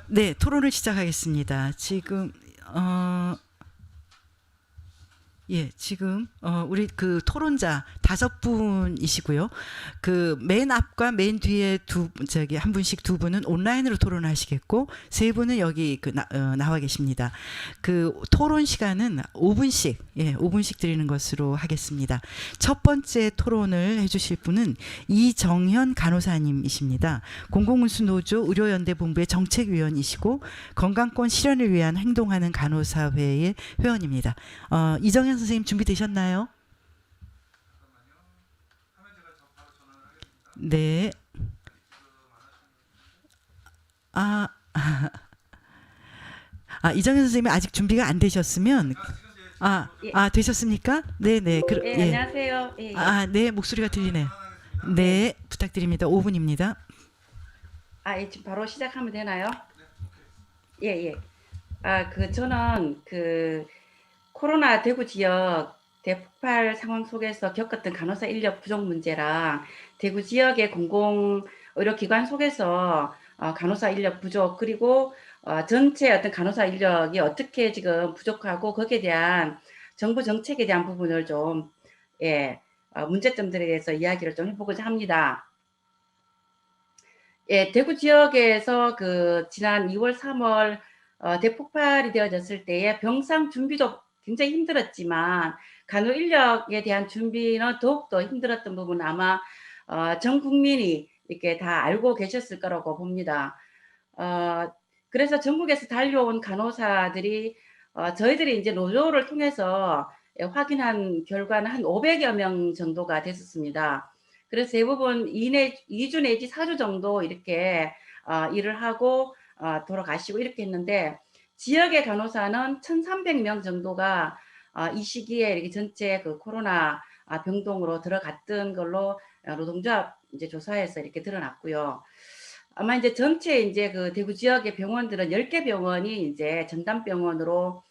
네, 토론을 시작하겠습니다. 지금 지금 우리 그 토론자 5분이시고요. 그 맨 앞과 맨 뒤에 한 분씩 두 분은 온라인으로 토론하시겠고, 세 분은 여기 나와 계십니다. 그 토론 시간은 5분씩 5분씩 드리는 것으로 하겠습니다. 첫 번째 토론을 해주실 분은 이정현 간호사님이십니다. 공공운수노조 의료연대본부의 정책위원이시고 건강권 실현을 위한 행동하는 간호사회의 회원입니다. 이정현 선생님 준비되셨나요? 네. 아, 이정현 선생님이 아직 준비가 안 되셨으면 예, 되셨습니까? 네네. 예, 안녕하세요. 예, 예. 네, 목소리가 들리네요. 네, 부탁드립니다. 5분입니다. 예, 지금 바로 시작하면 되나요? 예, 예. 저는 코로나 대구 지역 대폭발 상황 속에서 겪었던 간호사 인력 부족 문제랑 대구 지역의 공공의료기관 속에서 간호사 인력 부족, 그리고 전체 어떤 간호사 인력이 어떻게 지금 부족하고 거기에 대한 정부 정책에 대한 부분을 좀, 예, 문제점들에 대해서 이야기를 좀 해보고자 합니다. 예, 대구 지역에서 지난 2월, 3월 대폭발이 되어졌을 때에 병상 준비도 굉장히 힘들었지만 간호 인력에 대한 준비는 더욱더 힘들었던 부분은 아마 전 국민이 이렇게 다 알고 계셨을 거라고 봅니다. 그래서 전국에서 달려온 간호사들이 저희들이 이제 노조를 통해서 확인한 결과는 한 500여 명 정도가 됐었습니다. 그래서 대부분 2주 내지 4주 정도 이렇게 일을 하고 돌아가시고 이렇게 했는데, 지역의 간호사는 1,300명 정도가 이 시기에 이렇게 전체 코로나 병동으로 들어갔던 걸로 노동조합 이제 조사에서 이렇게 드러났고요. 아마 이제 전체 이제 대구 지역의 병원들은 10개 병원이 이제 전담병원으로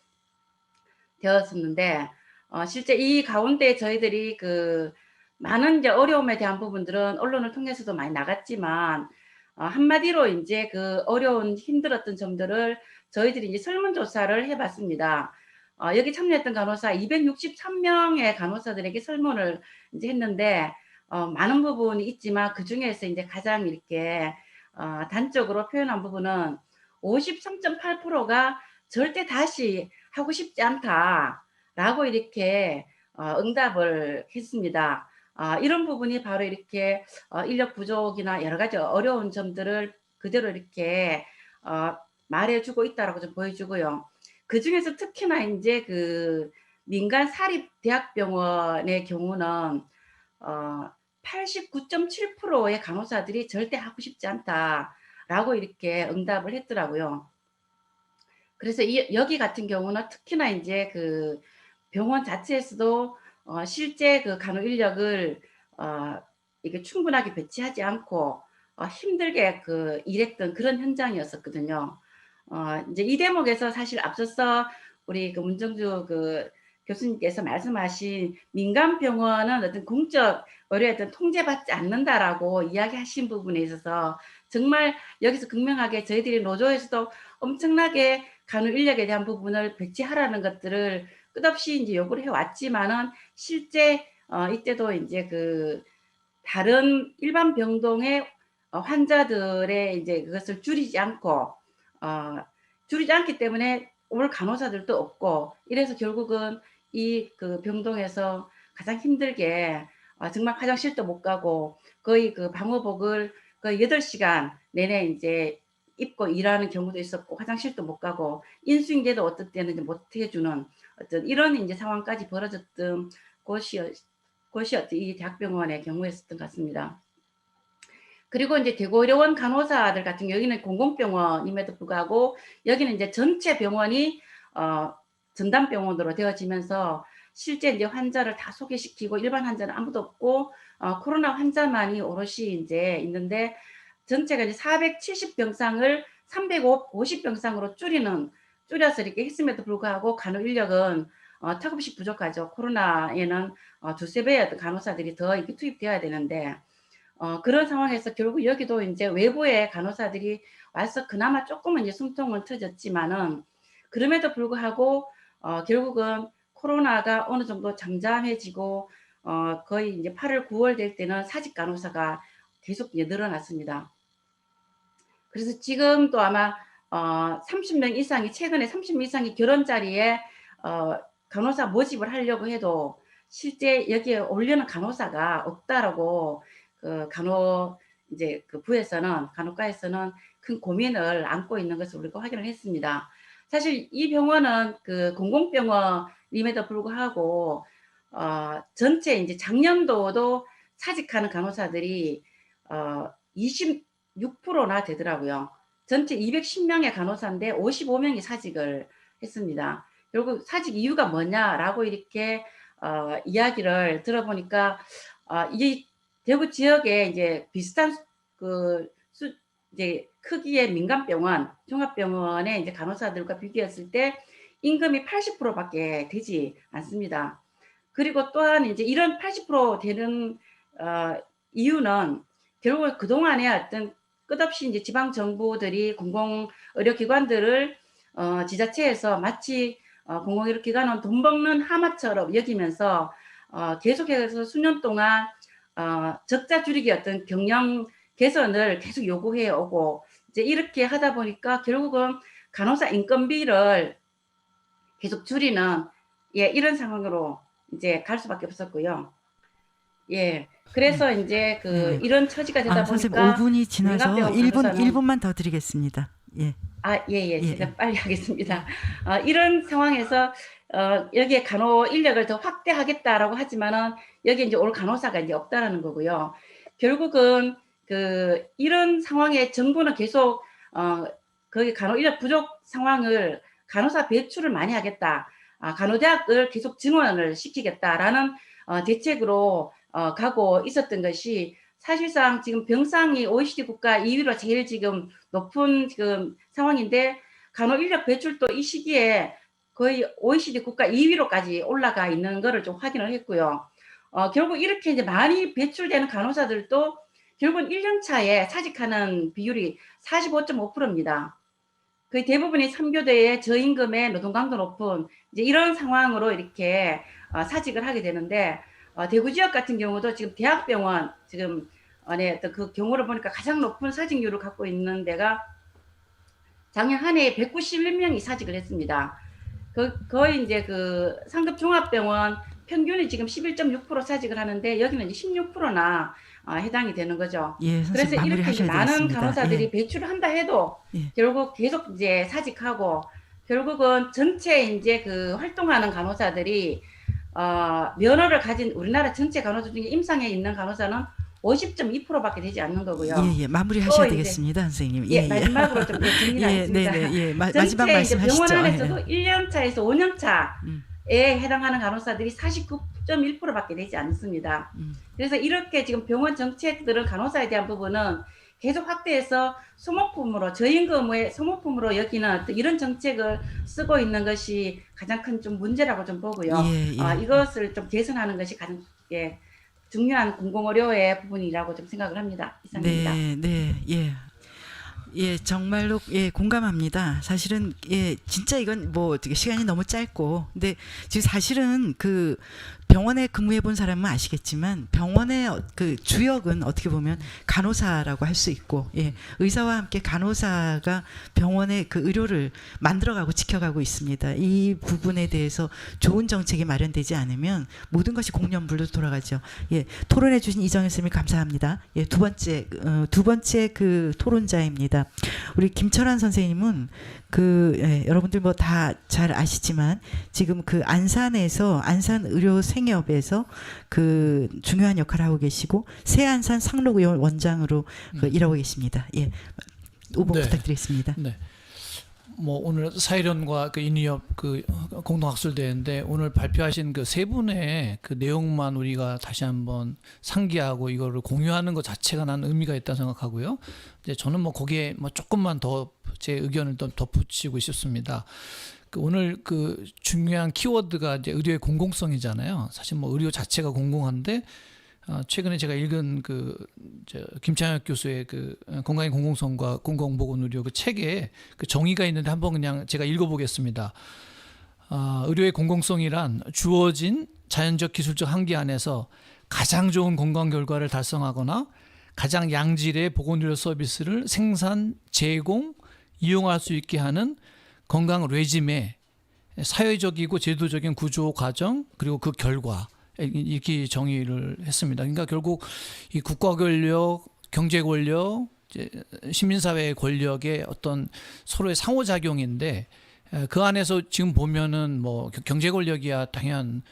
되었었는데, 실제 이 가운데 저희들이 많은 이제 어려움에 대한 부분들은 언론을 통해서도 많이 나갔지만, 한마디로 이제 어려운 힘들었던 점들을 저희들이 이제 설문조사를 해봤습니다. 여기 참여했던 간호사 263명의 간호사들에게 설문을 이제 했는데, 많은 부분이 있지만 그 중에서 이제 가장 이렇게 단적으로 표현한 부분은 53.8%가 절대 다시 하고 싶지 않다라고 이렇게 응답을 했습니다. 이런 부분이 바로 이렇게 인력 부족이나 여러 가지 어려운 점들을 그대로 이렇게 말해주고 있다라고 좀 보여주고요. 그 중에서 특히나 이제 민간 사립 대학병원의 경우는 89.7%의 간호사들이 절대 하고 싶지 않다라고 이렇게 응답을 했더라고요. 그래서 여기 같은 경우는 특히나 이제 병원 자체에서도 실제 간호 인력을 이게 충분하게 배치하지 않고 힘들게 일했던 그런 현장이었었거든요. 이제 이 대목에서 사실 앞서서 우리 문정주 교수님께서 말씀하신 민간 병원은 어떤 공적 의료에 어떤 통제받지 않는다라고 이야기하신 부분에 있어서 정말 여기서 극명하게 저희들이 노조에서도 엄청나게 간호 인력에 대한 부분을 배치하라는 것들을 끝없이 이제 요구를 해왔지만은 실제 이때도 이제 다른 일반 병동의 환자들의 이제 그것을 줄이지 않기 때문에 올 간호사들도 없고, 이래서 결국은 이 병동에서 가장 힘들게 정말 화장실도 못 가고 거의 방호복을 거의 8시간 내내 이제 입고 일하는 경우도 있었고, 화장실도 못 가고 인수인계도 어떤 때는 못 해주는 어떤 이런 이제 상황까지 벌어졌던 곳이 이 대학병원의 경우였었던 것 같습니다. 그리고 이제 대구의료원 간호사들 같은 여기는 공공병원임에도 불구하고 여기는 이제 전체 병원이 전담병원으로 되어지면서 실제 이제 환자를 다 소개시키고 일반 환자는 아무도 없고 코로나 환자만이 오롯이 이제 있는데, 전체가 이제 470병상을 350병상으로 줄여서 이렇게 했음에도 불구하고 간호 인력은 턱없이 부족하죠. 코로나에는 두세 배의 간호사들이 더 이렇게 투입되어야 되는데, 그런 상황에서 결국 여기도 이제 외부의 간호사들이 와서 그나마 조금은 이제 숨통은 트졌지만은 그럼에도 불구하고 결국은 코로나가 어느 정도 잠잠해지고 거의 이제 8월, 9월 될 때는 사직 간호사가 계속 이제 늘어났습니다. 그래서 지금도 아마 30명 이상이 최근에 30명 이상이 결혼 자리에 간호사 모집을 하려고 해도 실제 여기에 오려는 간호사가 없다라고 그 이제 그 부에서는 간호과에서는 큰 고민을 안고 있는 것을 우리가 확인을 했습니다. 사실 이 병원은 그 공공병원임에도 불구하고 전체 이제 작년도도 사직하는 간호사들이 26%나 되더라고요. 전체 210명의 간호사인데 55명이 사직을 했습니다. 결국 사직 이유가 뭐냐라고 이렇게 이야기를 들어보니까 이 대구 지역에 이제 비슷한 이제 크기의 민간병원, 종합병원의 이제 간호사들과 비교했을 때 임금이 80%밖에 되지 않습니다. 그리고 또한 이제 이런 80% 되는 이유는 결국 그동안에 어떤 끝없이 이제 지방 정부들이 공공의료기관들을 지자체에서 마치 공공의료기관은 돈 먹는 하마처럼 여기면서 계속해서 수년 동안 적자 줄이기 어떤 경영 개선을 계속 요구해 오고 이제 이렇게 하다 보니까 결국은 간호사 인건비를 계속 줄이는 이런 상황으로 이제 갈 수밖에 없었고요. 그래서 이제 이런 처지가 되다 선생님 보니까 5분이 지나서 민간병원 간호사는 1분만 더 드리겠습니다. 예. 제가 빨리 하겠습니다. 이런 상황에서 여기에 간호 인력을 더 확대하겠다라고 하지만은 여기에 이제 올 간호사가 이제 없다라는 거고요. 결국은 이런 상황에 정부는 계속 거기 간호 인력 부족 상황을 간호사 배출을 많이 하겠다. 간호대학을 계속 증원을 시키겠다라는 대책으로 가고 있었던 것이 사실상 지금 병상이 OECD 국가 2위로 제일 지금 높은 지금 상황인데 간호 인력 배출도 이 시기에 거의 OECD 국가 2위로까지 올라가 있는 거를 좀 확인을 했고요. 결국 이렇게 이제 많이 배출되는 간호사들도 결국은 1년 차에 사직하는 비율이 45.5%입니다. 거의 대부분이 3교대의 저임금의 노동 강도 높은 이제 이런 상황으로 이렇게 사직을 하게 되는데 대구 지역 같은 경우도 지금 대학병원 지금 그 경우를 보니까 가장 높은 사직률을 갖고 있는 데가 작년 한 해에 191명이 사직을 했습니다. 거의 이제 그 상급 종합병원 평균이 지금 11.6% 사직을 하는데 여기는 이제 16%나 해당이 되는 거죠. 그래서 이렇게 이제 많은 간호사들이 배출을 한다 해도 결국 계속 이제 사직하고 결국은 전체 이제 그 활동하는 간호사들이 면허를 가진 우리나라 전체 간호사 중에 임상에 있는 간호사는 50.2%밖에 되지 않는 거고요. 마무리하셔야 되겠습니다, 선생님. 마지막으로 좀 정리하겠습니다. 마지막 말씀하시죠. 병원 안에서도 1년 차에서 5년 차에 해당하는 간호사들이 49.1%밖에 되지 않습니다. 그래서 이렇게 지금 병원 정책들은 간호사에 대한 부분은 계속 확대해서 소모품으로 저임금의 소모품으로 여기는 이런 정책을 쓰고 있는 것이 가장 큰 좀 문제라고 좀 보고요. 이것을 좀 개선하는 것이 가장 중요한 공공의료의 부분이라고 좀 생각을 합니다. 이상입니다. 정말로 공감합니다. 사실은 진짜 이건 뭐 시간이 너무 짧고, 근데 지금 사실은 그 병원에 근무해 본 사람은 아시겠지만 병원의 그 주역은 어떻게 보면 간호사라고 할 수 있고, 의사와 함께 간호사가 병원의 그 의료를 만들어가고 지켜가고 있습니다. 이 부분에 대해서 좋은 정책이 마련되지 않으면 모든 것이 공연불로 돌아가죠. 토론해 주신 이정현 선생님 감사합니다. 두 번째 그 토론자입니다. 우리 김철환 선생님은 여러분들 뭐 다 잘 아시지만 지금 그 안산에서 안산의료생협에서 그 중요한 역할을 하고 계시고 새안산 상록의원 원장으로 일하고 계십니다. 5분 부탁드리겠습니다. 뭐 오늘 사회련과 그 인의협 그 공동학술대회인데 오늘 발표하신 그 세 분의 그 내용만 우리가 다시 한번 상기하고 이거를 공유하는 것 자체가 난 의미가 있다 생각하고요. 이제 저는 뭐 거기에 뭐 조금만 더 제 의견을 더 덧붙이고 싶습니다. 오늘 그 중요한 키워드가 이제 의료의 공공성이잖아요. 사실 뭐 의료 자체가 공공한데 최근에 제가 읽은 김창혁 교수의 그 건강의 공공성과 공공보건의료 그 책에 그 정의가 있는데 한번 그냥 제가 읽어보겠습니다. 의료의 공공성이란 주어진 자연적 기술적 한계 안에서 가장 좋은 건강 결과를 달성하거나 가장 양질의 보건의료 서비스를 생산, 제공, 이용할 수 있게 하는 건강 레짐의 사회적이고 제도적인 구조 과정 그리고 그 결과 이렇게 정의를 했습니다. 그러니까 결국 이 국가 권력, 경제 권력, 시민사회의 권력의 어떤 서로의 상호작용인데 그 안에서 지금 보면은 뭐 경제 권력이야 당연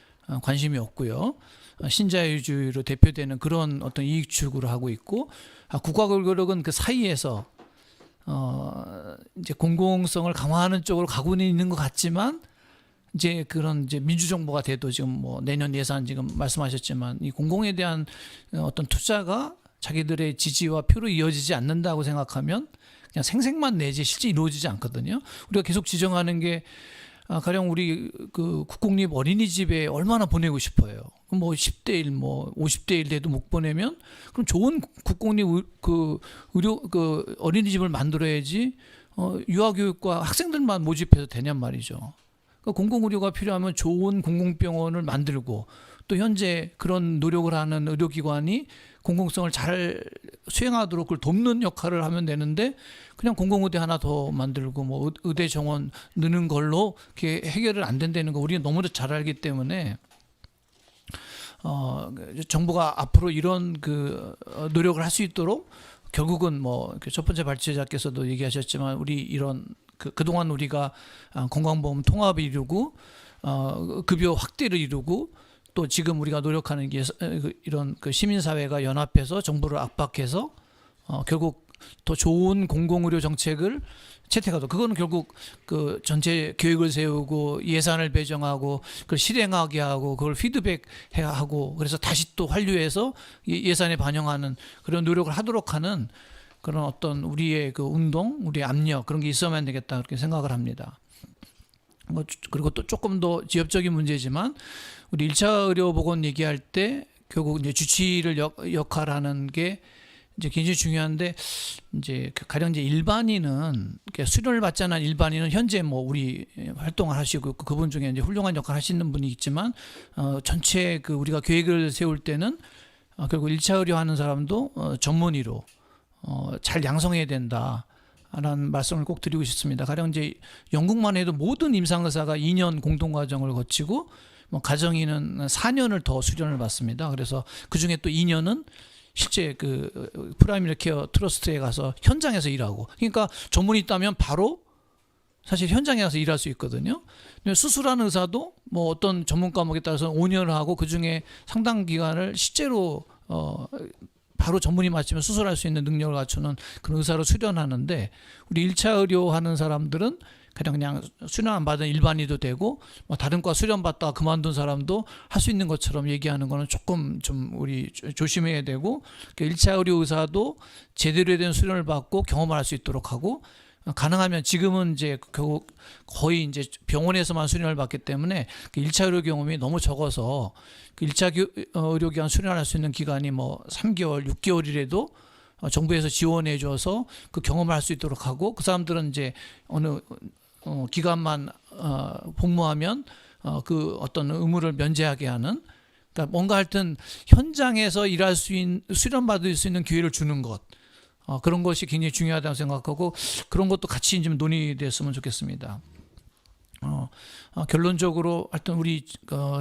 관심이 없고요. 신자유주의로 대표되는 그런 어떤 이익 추구를 하고 있고 국가 권력은 그 사이에서 이제 공공성을 강화하는 쪽으로 가고는 있는 것 같지만 이제 그런 이제 민주정부가 돼도 지금 뭐 내년 예산 지금 말씀하셨지만 이 공공에 대한 어떤 투자가 자기들의 지지와 표로 이어지지 않는다고 생각하면 그냥 생색만 내지 실제 이루어지지 않거든요. 우리가 계속 지정하는 게 가령 우리 그 국공립 어린이집에 얼마나 보내고 싶어요. 뭐 10대 1, 뭐 50대 1 돼도 못 보내면 그럼 좋은 국공립 그 의료 그 어린이집을 만들어야지 유아교육과 학생들만 모집해서 되냔 말이죠. 그러니까 공공의료가 필요하면 좋은 공공병원을 만들고 또 현재 그런 노력을 하는 의료기관이 공공성을 잘 수행하도록 그걸 돕는 역할을 하면 되는데 그냥 공공의대 하나 더 만들고 뭐 의대 정원 느는 걸로 그게 해결을 안 된다는 거 우리는 너무나 잘 알기 때문에 정부가 앞으로 이런 그 노력을 할 수 있도록 결국은 뭐 첫 번째 발제자께서도 얘기하셨지만 우리 이런 그동안 우리가 건강보험 통합을 이루고 급여 확대를 이루고 또 지금 우리가 노력하는 게 이런 그 시민사회가 연합해서 정부를 압박해서 결국 더 좋은 공공의료 정책을 채택하도록 그거는 결국 그 전체 계획을 세우고 예산을 배정하고 그걸 실행하게 하고 그걸 피드백해야 하고 그래서 다시 또 환류해서 예산에 반영하는 그런 노력을 하도록 하는 그런 어떤 우리의 그 운동, 우리의 압력 그런 게 있어야만 되겠다 그렇게 생각을 합니다. 그리고 또 조금 더 지역적인 문제지만 우리 1차 의료보건 얘기할 때 결국 이제 주치의를 역할하는 게 이제 굉장히 중요한데 이제 가령 이제 일반인은 수련을 받지 않은 일반인은 현재 뭐 우리 활동을 하시고 그분 중에 이제 훌륭한 역할 하시는 분이 있지만 전체 그 우리가 계획을 세울 때는 결국 1차 의료 하는 사람도 전문의로 잘 양성해야 된다. 라는 말씀을 꼭 드리고 싶습니다. 가령 이제 영국만 해도 모든 임상의사가 2년 공동과정을 거치고 뭐 가정의는 4년을 더 수련을 받습니다. 그래서 그 중에 또 2년은 실제 그 프라이머리 케어 트러스트에 가서 현장에서 일하고 그러니까 전문이 있다면 바로 사실 현장에 가서 일할 수 있거든요. 근데 수술하는 의사도 뭐 어떤 전문 과목에 따라서 5년을 하고 그 중에 상당 기간을 실제로 바로 전문의 맞추면 수술할 수 있는 능력을 갖추는 그런 의사로 수련하는데 우리 1차 의료하는 사람들은 그냥 수련 안 받은 일반의도 되고 뭐 다른 과 수련 받다가 그만둔 사람도 할 수 있는 것처럼 얘기하는 거는 조금 좀 우리 조심해야 되고 1차 의료 의사도 제대로 된 수련을 받고 경험을 할 수 있도록 하고 가능하면 지금은 이제 결국 거의 이제 병원에서만 수련을 받기 때문에 그 1차 의료 경험이 너무 적어서 그 1차 의료기관 수련할 수 있는 기간이 뭐 3개월, 6개월이라도 정부에서 지원해 줘서 그 경험을 할 수 있도록 하고 그 사람들은 이제 어느 기간만 복무하면 그 어떤 의무를 면제하게 하는 그러니까 뭔가 하여튼 현장에서 일할 수 있는 수련받을 수 있는 기회를 주는 것 그런 것이 굉장히 중요하다고 생각하고 그런 것도 같이 좀 논의됐으면 좋겠습니다. 결론적으로 하여튼 우리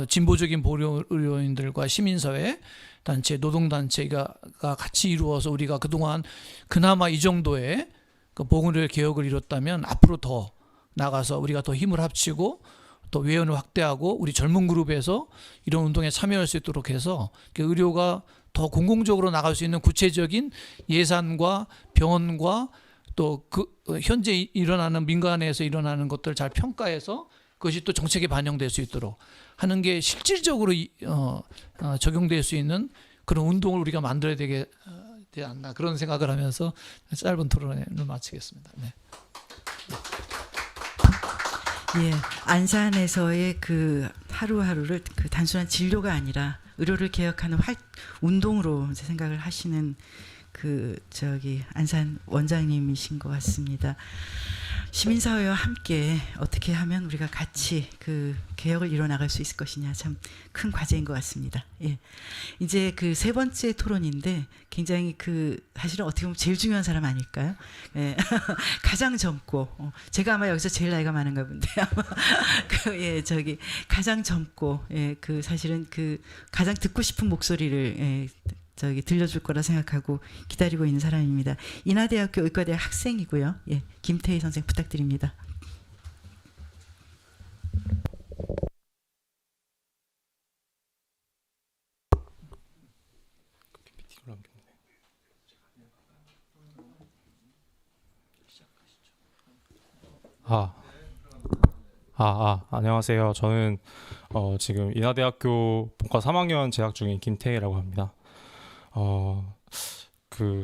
진보적인 보료 의료인들과 시민사회 단체, 노동단체가 같이 이루어서 우리가 그동안 그나마 이 정도의 그 보건의료 개혁을 이뤘다면 앞으로 더 나가서 우리가 더 힘을 합치고 또 외연을 확대하고 우리 젊은 그룹에서 이런 운동에 참여할 수 있도록 해서 의료가 더 공공적으로 나갈 수 있는 구체적인 예산과 병원과 또 그 현재 일어나는 민간에서 일어나는 것들을 잘 평가해서 그것이 또 정책에 반영될 수 있도록 하는 게 실질적으로 적용될 수 있는 그런 운동을 우리가 만들어야 되지 않나 그런 생각을 하면서 짧은 토론을 마치겠습니다. 네. 예, 안산에서의 그 하루하루를 그 단순한 진료가 아니라 의료를 개혁하는 운동으로 이제 생각을 하시는 그 안산 원장님이신 것 같습니다. 시민사회와 함께 어떻게 하면 우리가 같이 그 개혁을 이뤄나갈 수 있을 것이냐 참 큰 과제인 것 같습니다. 예. 이제 그 세 번째 토론인데 굉장히 사실은 어떻게 보면 제일 중요한 사람 아닐까요? 예. 가장 젊고 제가 아마 여기서 제일 나이가 많은가 본데 아마 가장 젊고 사실은 가장 듣고 싶은 목소리를 들려줄 거라 생각하고 기다리고 있는 사람입니다. 인하대학교 의과대학 학생이고요. 김태희 선생 부탁드립니다. 안녕하세요. 저는 지금 인하대학교 본과 3학년 재학 중인 김태희라고 합니다.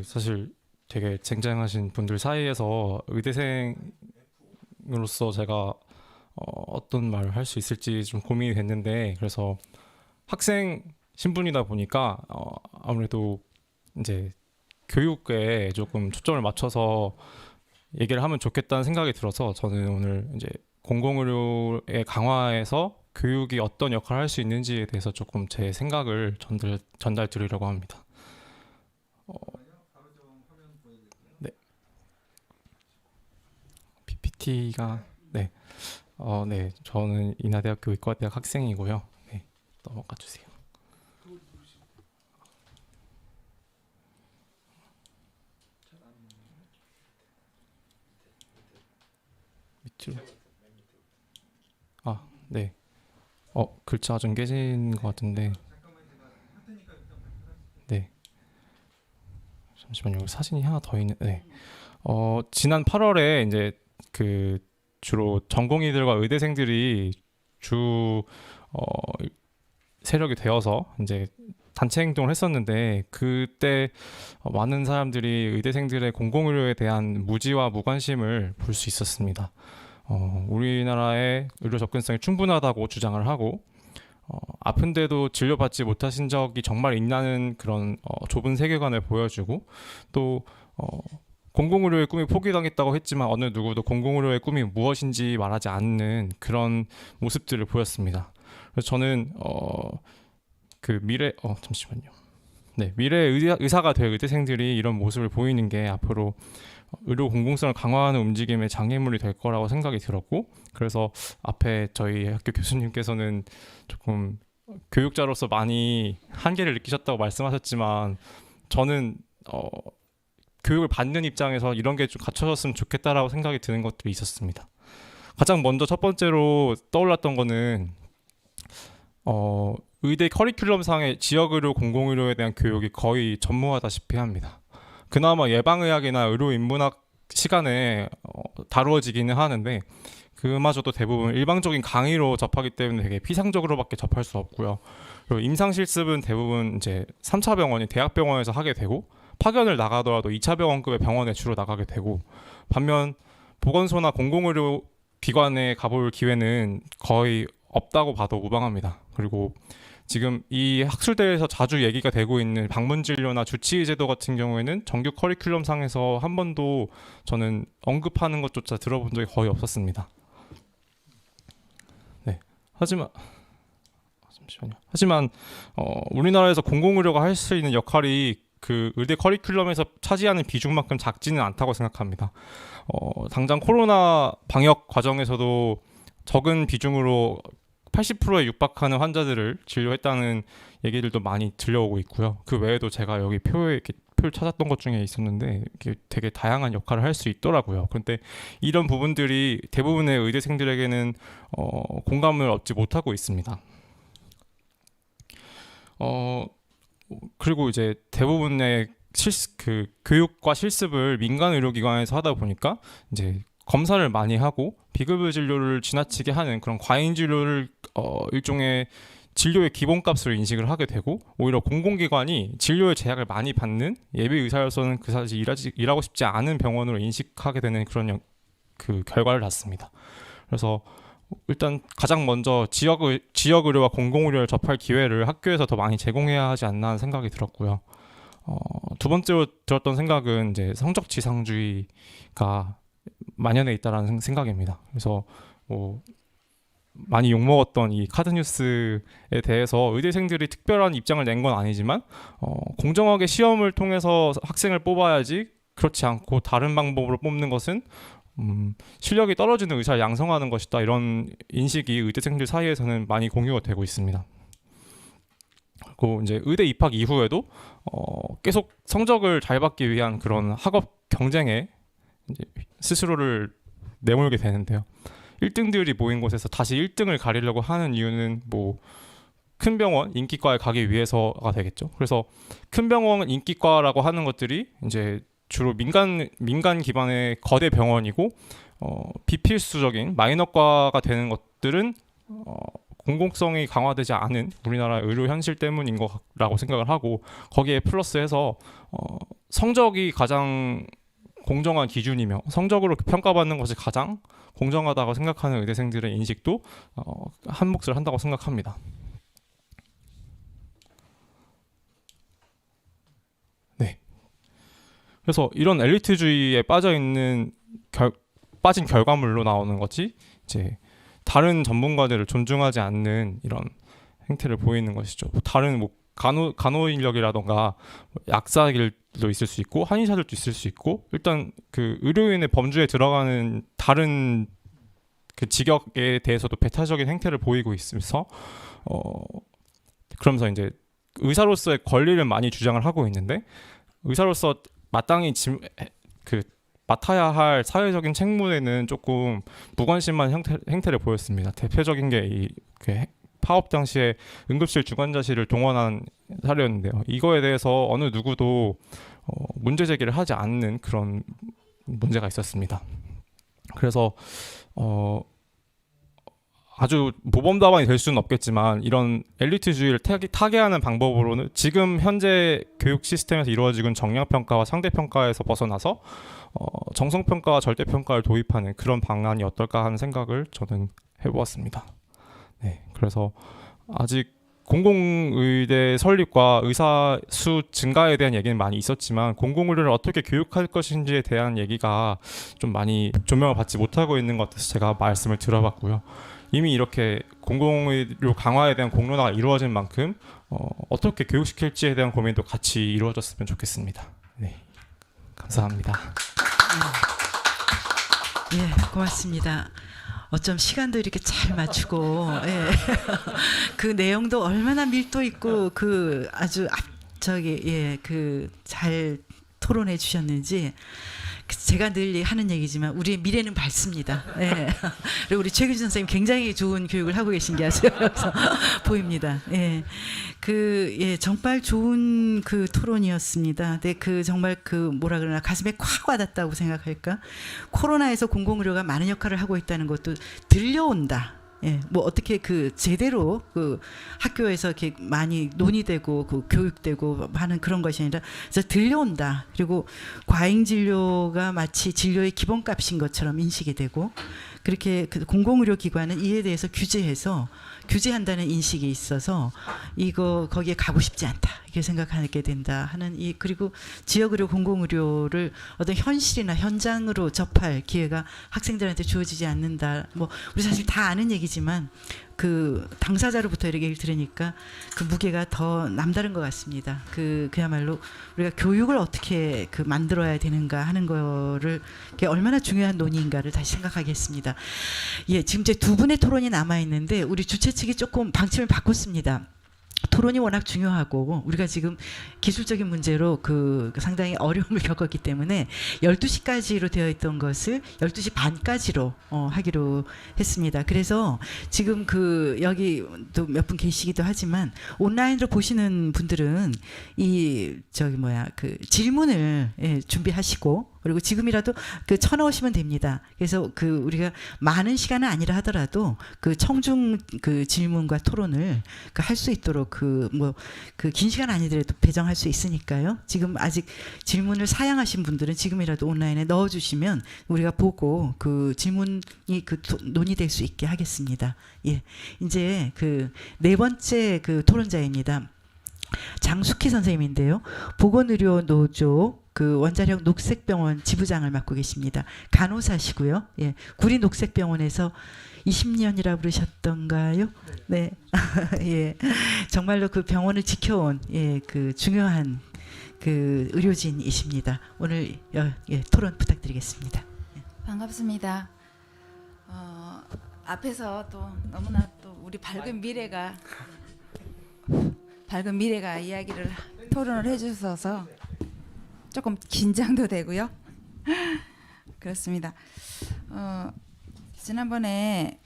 사실 되게 쟁쟁하신 분들 사이에서 의대생으로서 제가 어떤 말을 할 수 있을지 좀 고민이 됐는데, 그래서 학생 신분이다 보니까 아무래도 이제 교육에 조금 초점을 맞춰서 얘기를 하면 좋겠다는 생각이 들어서 저는 오늘 이제 공공의료의 강화에서 교육이 어떤 역할을 할 수 있는지에 대해서 조금 제 생각을 전달 드리려고 합니다. 네. PPT가 네. 네. 저는 인하대학교 의과대학 학생이고요. 네. 넘어가 주세요. 밑으로. 네. 글자가 좀 깨진 것 같은데. 네. 잠시만요. 사진이 하나 더 있는. 네. 지난 8월에 이제 주로 전공의들과 의대생들이 세력이 되어서 이제 단체 행동을 했었는데, 그때 많은 사람들이 의대생들의 공공의료에 대한 무지와 무관심을 볼 수 있었습니다. 우리나라의 의료 접근성이 충분하다고 주장을 하고, 아픈데도 진료받지 못하신 적이 정말 있나는 그런 좁은 세계관을 보여주고, 또 공공의료의 꿈이 포기당했다고 했지만 어느 누구도 공공의료의 꿈이 무엇인지 말하지 않는 그런 모습들을 보였습니다. 그래서 저는 잠시만요. 네, 미래 의사가 될 의대생들이 이런 모습을 보이는 게 앞으로 의료 공공성을 강화하는 움직임의 장애물이 될 거라고 생각이 들었고, 그래서 앞에 저희 학교 교수님께서는 조금 교육자로서 많이 한계를 느끼셨다고 말씀하셨지만, 저는 교육을 받는 입장에서 이런 게 좀 갖춰졌으면 좋겠다라고 생각이 드는 것들이 있었습니다. 가장 먼저 첫 번째로 떠올랐던 거는 의대 커리큘럼상의 지역의료 공공의료에 대한 교육이 거의 전무하다시피 합니다. 그나마 예방의학이나 의료인문학 시간에 다루어지기는 하는데, 그마저도 대부분 일방적인 강의로 접하기 때문에 되게 피상적으로밖에 접할 수 없고요. 그리고 임상 실습은 대부분 이제 3차 병원이 대학병원에서 하게 되고, 파견을 나가더라도 2차 병원급의 병원에 주로 나가게 되고, 반면 보건소나 공공의료 기관에 가볼 기회는 거의 없다고 봐도 무방합니다. 그리고 지금 이 학술대에서 자주 얘기가 되고 있는 방문진료나 주치의제도 같은 경우에는 정규 커리큘럼상에서 한 번도 저는 언급하는 것조차 들어본 적이 거의 없었습니다. 네. 하지만 우리나라에서 공공의료가 할 수 있는 역할이 그 의대 커리큘럼에서 차지하는 비중만큼 작지는 않다고 생각합니다. 당장 코로나 방역 과정에서도 적은 비중으로 80%에 육박하는 환자들을 진료했다는 얘기들도 많이 들려오고 있고요. 그 외에도 제가 여기 표를 찾았던 것 중에 있었는데, 이게 되게 다양한 역할을 할 수 있더라고요. 그런데 이런 부분들이 대부분의 의대생들에게는 공감을 얻지 못하고 있습니다. 그리고 이제 대부분의 교육과 실습을 민간 의료기관에서 하다 보니까 이제 검사를 많이 하고 비급여 진료를 지나치게 하는 그런 과잉 진료를 일종의 진료의 기본값으로 인식을 하게 되고, 오히려 공공기관이 진료의 제약을 많이 받는 예비 의사로서는 사실 일하고 싶지 않은 병원으로 인식하게 되는 그런 결과를 낳습니다. 그래서 일단 가장 먼저 지역 의료와 공공 의료를 접할 기회를 학교에서 더 많이 제공해야 하지 않나 하는 생각이 들었고요. 두 번째로 들었던 생각은 이제 성적 지상주의가 만연해 있다라는 생각입니다. 그래서 뭐 많이 욕먹었던 이 카드뉴스에 대해서 의대생들이 특별한 입장을 낸 건 아니지만 공정하게 시험을 통해서 학생을 뽑아야지, 그렇지 않고 다른 방법으로 뽑는 것은 실력이 떨어지는 의사를 양성하는 것이다, 이런 인식이 의대생들 사이에서는 많이 공유가 되고 있습니다. 그리고 이제 의대 입학 이후에도 계속 성적을 잘 받기 위한 그런 학업 경쟁에 이제 스스로를 내몰게 되는데요. 1등들이 모인 곳에서 다시 1등을 가리려고 하는 이유는 뭐 큰 병원 인기과에 가기 위해서가 되겠죠. 그래서 큰 병원 인기과라고 하는 것들이 이제 주로 민간 기반의 거대 병원이고 비필수적인 마이너과가 되는 것들은 공공성이 강화되지 않은 우리나라 의료 현실 때문인 거라고 생각을 하고, 거기에 플러스해서 성적이 가장 공정한 기준이며 성적으로 평가받는 것이 가장 공정하다고 생각하는 의대생들의 인식도 한 몫을 한다고 생각합니다. 네. 그래서 이런 엘리트주의에 빠진 결과물로 나오는 것이 이제 다른 전문가들을 존중하지 않는 이런 행태를 보이는 것이죠. 다른 뭐 간호 인력이라던가 약사들도 있을 수 있고 한의사들도 있을 수 있고, 일단 그 의료인의 범주에 들어가는 다른 그 직역에 대해서도 배타적인 행태를 보이고 있으면서 그러면서 이제 의사로서의 권리를 많이 주장을 하고 있는데, 의사로서 마땅히 맡아야 할 사회적인 책무에는 조금 무관심한 행태를 보였습니다. 대표적인 게 파업 당시에 응급실 중환자실을 동원한 사례였는데요. 이거에 대해서 어느 누구도 문제 제기를 하지 않는 그런 문제가 있었습니다. 그래서 아주 모범답안이 될 수는 없겠지만 이런 엘리트주의를 타개하는 방법으로는 지금 현재 교육 시스템에서 이루어지고 있는 정량평가와 상대평가에서 벗어나서 정성평가와 절대평가를 도입하는 그런 방안이 어떨까 하는 생각을 저는 해보았습니다. 네, 그래서 아직 공공의대 설립과 의사 수 증가에 대한 얘기는 많이 있었지만 공공의료를 어떻게 교육할 것인지에 대한 얘기가 좀 많이 조명을 받지 못하고 있는 것 같아서 제가 말씀을 들어봤고요. 이미 이렇게 공공의료 강화에 대한 공론화가 이루어진 만큼 어떻게 교육시킬지에 대한 고민도 같이 이루어졌으면 좋겠습니다. 네, 감사합니다. 예, 고맙습니다. 어쩜 시간도 이렇게 잘 맞추고, 예. 그 내용도 얼마나 밀도 있고 그 아주 잘 토론해 주셨는지. 제가 늘 하는 얘기지만 우리의 미래는 밝습니다. 예. 그리고 우리 최규진 선생님 굉장히 좋은 교육을 하고 계신 게 아주 보입니다. 예. 정말 좋은 그 토론이었습니다. 근데 정말 뭐라 그러나 가슴에 콱 와닿다고 생각할까? 코로나에서 공공의료가 많은 역할을 하고 있다는 것도 들려온다. 예, 뭐 어떻게 제대로 학교에서 이렇게 많이 논의되고 교육되고 하는 그런 것이 아니라 그래서 들려온다. 그리고 과잉 진료가 마치 진료의 기본값인 것처럼 인식이 되고, 그렇게 공공의료 기관은 이에 대해서 규제한다는 인식이 있어서 거기에 가고 싶지 않다 이렇게 생각하게 된다 하는 그리고 지역의료 공공의료를 어떤 현실이나 현장으로 접할 기회가 학생들한테 주어지지 않는다. 뭐 우리 사실 다 아는 얘기지만 당사자로부터 이렇게 얘기를 들으니까 무게가 더 남다른 것 같습니다. 그야말로 우리가 교육을 어떻게 만들어야 되는가 하는 거를 그게 얼마나 중요한 논의인가를 다시 생각하게 했습니다. 예, 지금 이제 두 분의 토론이 남아 있는데 우리 주최 측이 조금 방침을 바꿨습니다. 토론이 워낙 중요하고 우리가 지금 기술적인 문제로 상당히 어려움을 겪었기 때문에 12시까지로 되어 있던 것을 12시 반까지로 하기로 했습니다. 그래서 지금 여기도 몇 분 계시기도 하지만 온라인으로 보시는 분들은 질문을 준비하시고 그리고 지금이라도 그 쳐넣으시면 됩니다. 그래서 그 우리가 많은 시간은 아니라 하더라도 그 청중 그 질문과 토론을 그 할 수 있도록 그 뭐 그 긴 시간 아니더라도 배정할 수 있으니까요. 지금 아직 질문을 사양하신 분들은 지금이라도 온라인에 넣어주시면 우리가 보고 그 질문이 논의될 수 있게 하겠습니다. 예, 이제 그 네 번째 그 토론자입니다. 장숙희 선생님인데요. 보건의료노조 그 원자력 녹색병원 지부장을 맡고 계십니다. 간호사시고요. 예, 구리 녹색병원에서 20년이라 부르셨던가요? 네, 예, 정말로 그 병원을 지켜온 예, 그 중요한 그 의료진이십니다. 오늘 예, 토론 부탁드리겠습니다. 반갑습니다. 앞에서 또 너무나 또 우리 밝은 미래가 이야기를 토론을 해주셔서 조금 긴장도 되고요. 그렇습니다. 지난번에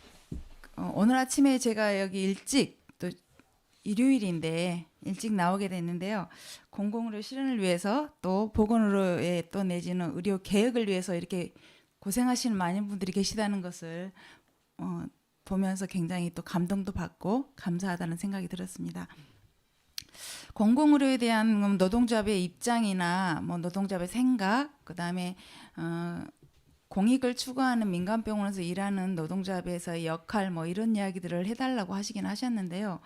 오늘 아침에 제가 여기 일찍 또 일요일인데 일찍 나오게 됐는데요. 공공의료 실현을 위해서 또 보건의료에 또 내지는 의료 개혁을 위해서 이렇게 고생하시는 많은 분들이 계시다는 것을 보면서 굉장히 또 감동도 받고 감사하다는 생각이 들었습니다. 공공의료에 대한 노동조합의 입장이나 뭐 노동조합의 생각, 그다음에 공익을 추구하는 민간병원에서 일하는 노동조합에서의 역할 뭐 이런 이야기들을 해달라고 하시긴 하셨는데요.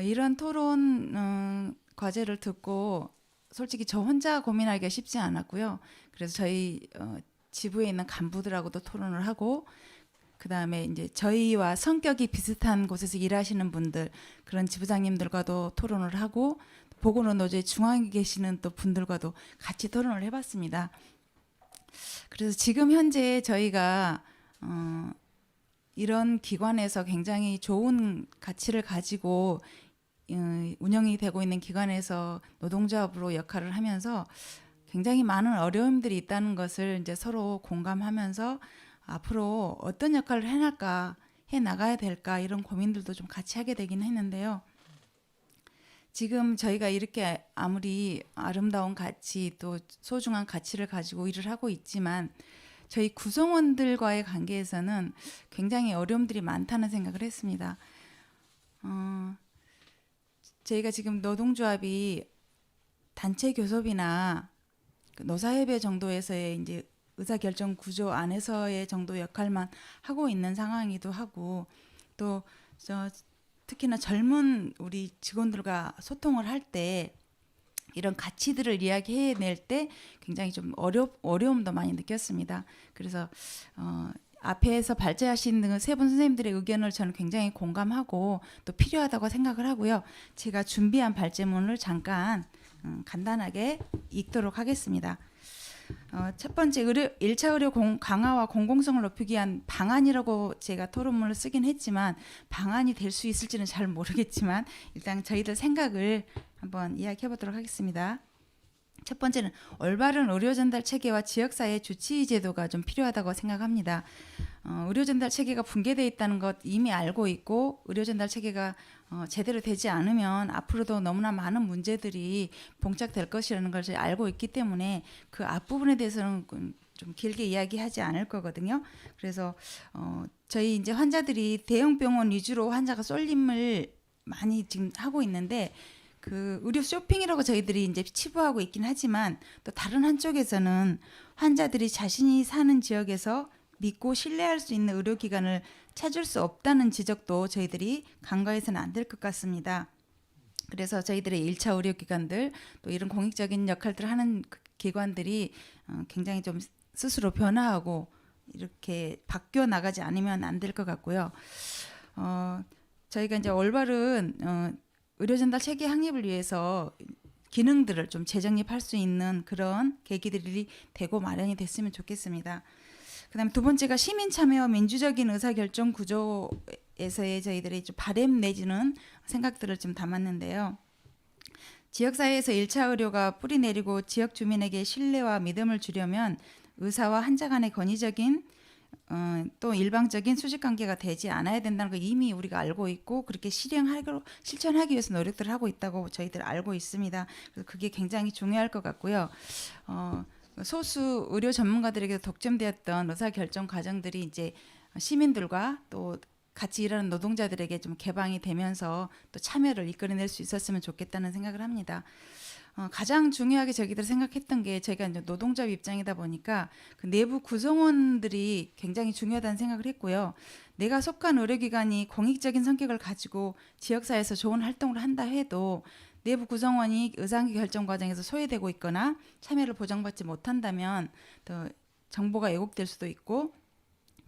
이런 토론 과제를 듣고 솔직히 저 혼자 고민하기가 쉽지 않았고요. 그래서 저희 지부에 있는 간부들하고도 토론을 하고 그다음에 이제 저희와 성격이 비슷한 곳에서 일하시는 분들 그런 지부장님들과도 토론을 하고 보건의료노조의 중앙에 계시는 또 분들과도 같이 토론을 해봤습니다. 그래서 지금 현재 저희가 이런 기관에서 굉장히 좋은 가치를 가지고 운영이 되고 있는 기관에서 노동조합으로 역할을 하면서 굉장히 많은 어려움들이 있다는 것을 이제 서로 공감하면서 앞으로 어떤 역할을 해나가야 될까 이런 고민들도 좀 같이 하게 되긴 했는데요. 지금 저희가 이렇게 아무리 아름다운 가치 또 소중한 가치를 가지고 일을 하고 있지만 저희 구성원들과의 관계에서는 굉장히 어려움들이 많다는 생각을 했습니다. 저희가 지금 노동조합이 단체 교섭이나 노사협의 정도에서의 이제 의사결정 구조 안에서의 정도 역할만 하고 있는 상황이기도 하고 또 특히나 젊은 우리 직원들과 소통을 할 때 이런 가치들을 이야기해낼 때 굉장히 좀 어려움도 많이 느꼈습니다. 그래서 앞에서 발제하신 세 분 선생님들의 의견을 저는 굉장히 공감하고 또 필요하다고 생각을 하고요. 제가 준비한 발제문을 잠깐 간단하게 읽도록 하겠습니다. 첫 번째 1차 의료 강화와 공공성을 높이기 위한 방안이라고 제가 토론문을 쓰긴 했지만 방안이 될 수 있을지는 잘 모르겠지만 일단 저희들 생각을 한번 이야기해 보도록 하겠습니다. 첫 번째는 올바른 의료 전달 체계와 지역사회 주치 제도가 좀 필요하다고 생각합니다. 의료 전달 체계가 붕괴되어 있다는 것 이미 알고 있고 의료 전달 체계가 제대로 되지 않으면 앞으로도 너무나 많은 문제들이 봉착될 것이라는 것을 알고 있기 때문에 그 앞부분에 대해서는 좀 길게 이야기하지 않을 거거든요. 그래서 저희 이제 환자들이 대형 병원 위주로 환자가 쏠림을 많이 지금 하고 있는데 그 의료 쇼핑이라고 저희들이 이제 치부하고 있긴 하지만 또 다른 한쪽에서는 환자들이 자신이 사는 지역에서 믿고 신뢰할 수 있는 의료기관을 찾을 수 없다는 지적도 저희들이 간과해서는 안 될 것 같습니다. 그래서 저희들의 1차 의료기관들 또 이런 공익적인 역할들을 하는 기관들이 굉장히 좀 스스로 변화하고 이렇게 바뀌어 나가지 않으면 안 될 것 같고요. 저희가 이제 올바른 의료전달 체계 확립을 위해서 기능들을 좀 재정립할 수 있는 그런 계기들이 되고 마련이 됐으면 좋겠습니다. 그다음에 두 번째가 시민 참여와 민주적인 의사결정 구조에서의 저희들의 좀 바램 내지는 생각들을 좀 담았는데요. 지역사회에서 1차 의료가 뿌리 내리고 지역 주민에게 신뢰와 믿음을 주려면 의사와 환자 간의 권위적인 또 일방적인 수직관계가 되지 않아야 된다는 걸 이미 우리가 알고 있고 그렇게 실천하기 위해서 노력들을 하고 있다고 저희들 알고 있습니다. 그래서 그게 굉장히 중요할 것 같고요. 소수 의료 전문가들에게 독점되었던 의사 결정 과정들이 이제 시민들과 또 같이 일하는 노동자들에게 좀 개방이 되면서 또 참여를 이끌어낼 수 있었으면 좋겠다는 생각을 합니다. 가장 중요하게 저희들 생각했던 게 저희가 이제 노동자 입장이다 보니까 그 내부 구성원들이 굉장히 중요하다는 생각을 했고요. 내가 속한 의료기관이 공익적인 성격을 가지고 지역사회에서 좋은 활동을 한다 해도 내부 구성원이 의사결정 결정 과정에서 소외되고 있거나 참여를 보장받지 못한다면 또 정보가 왜곡될 수도 있고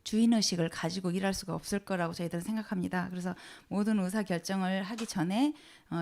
주인의식을 가지고 일할 수가 없을 거라고 저희들은 생각합니다. 그래서 모든 의사 결정을 하기 전에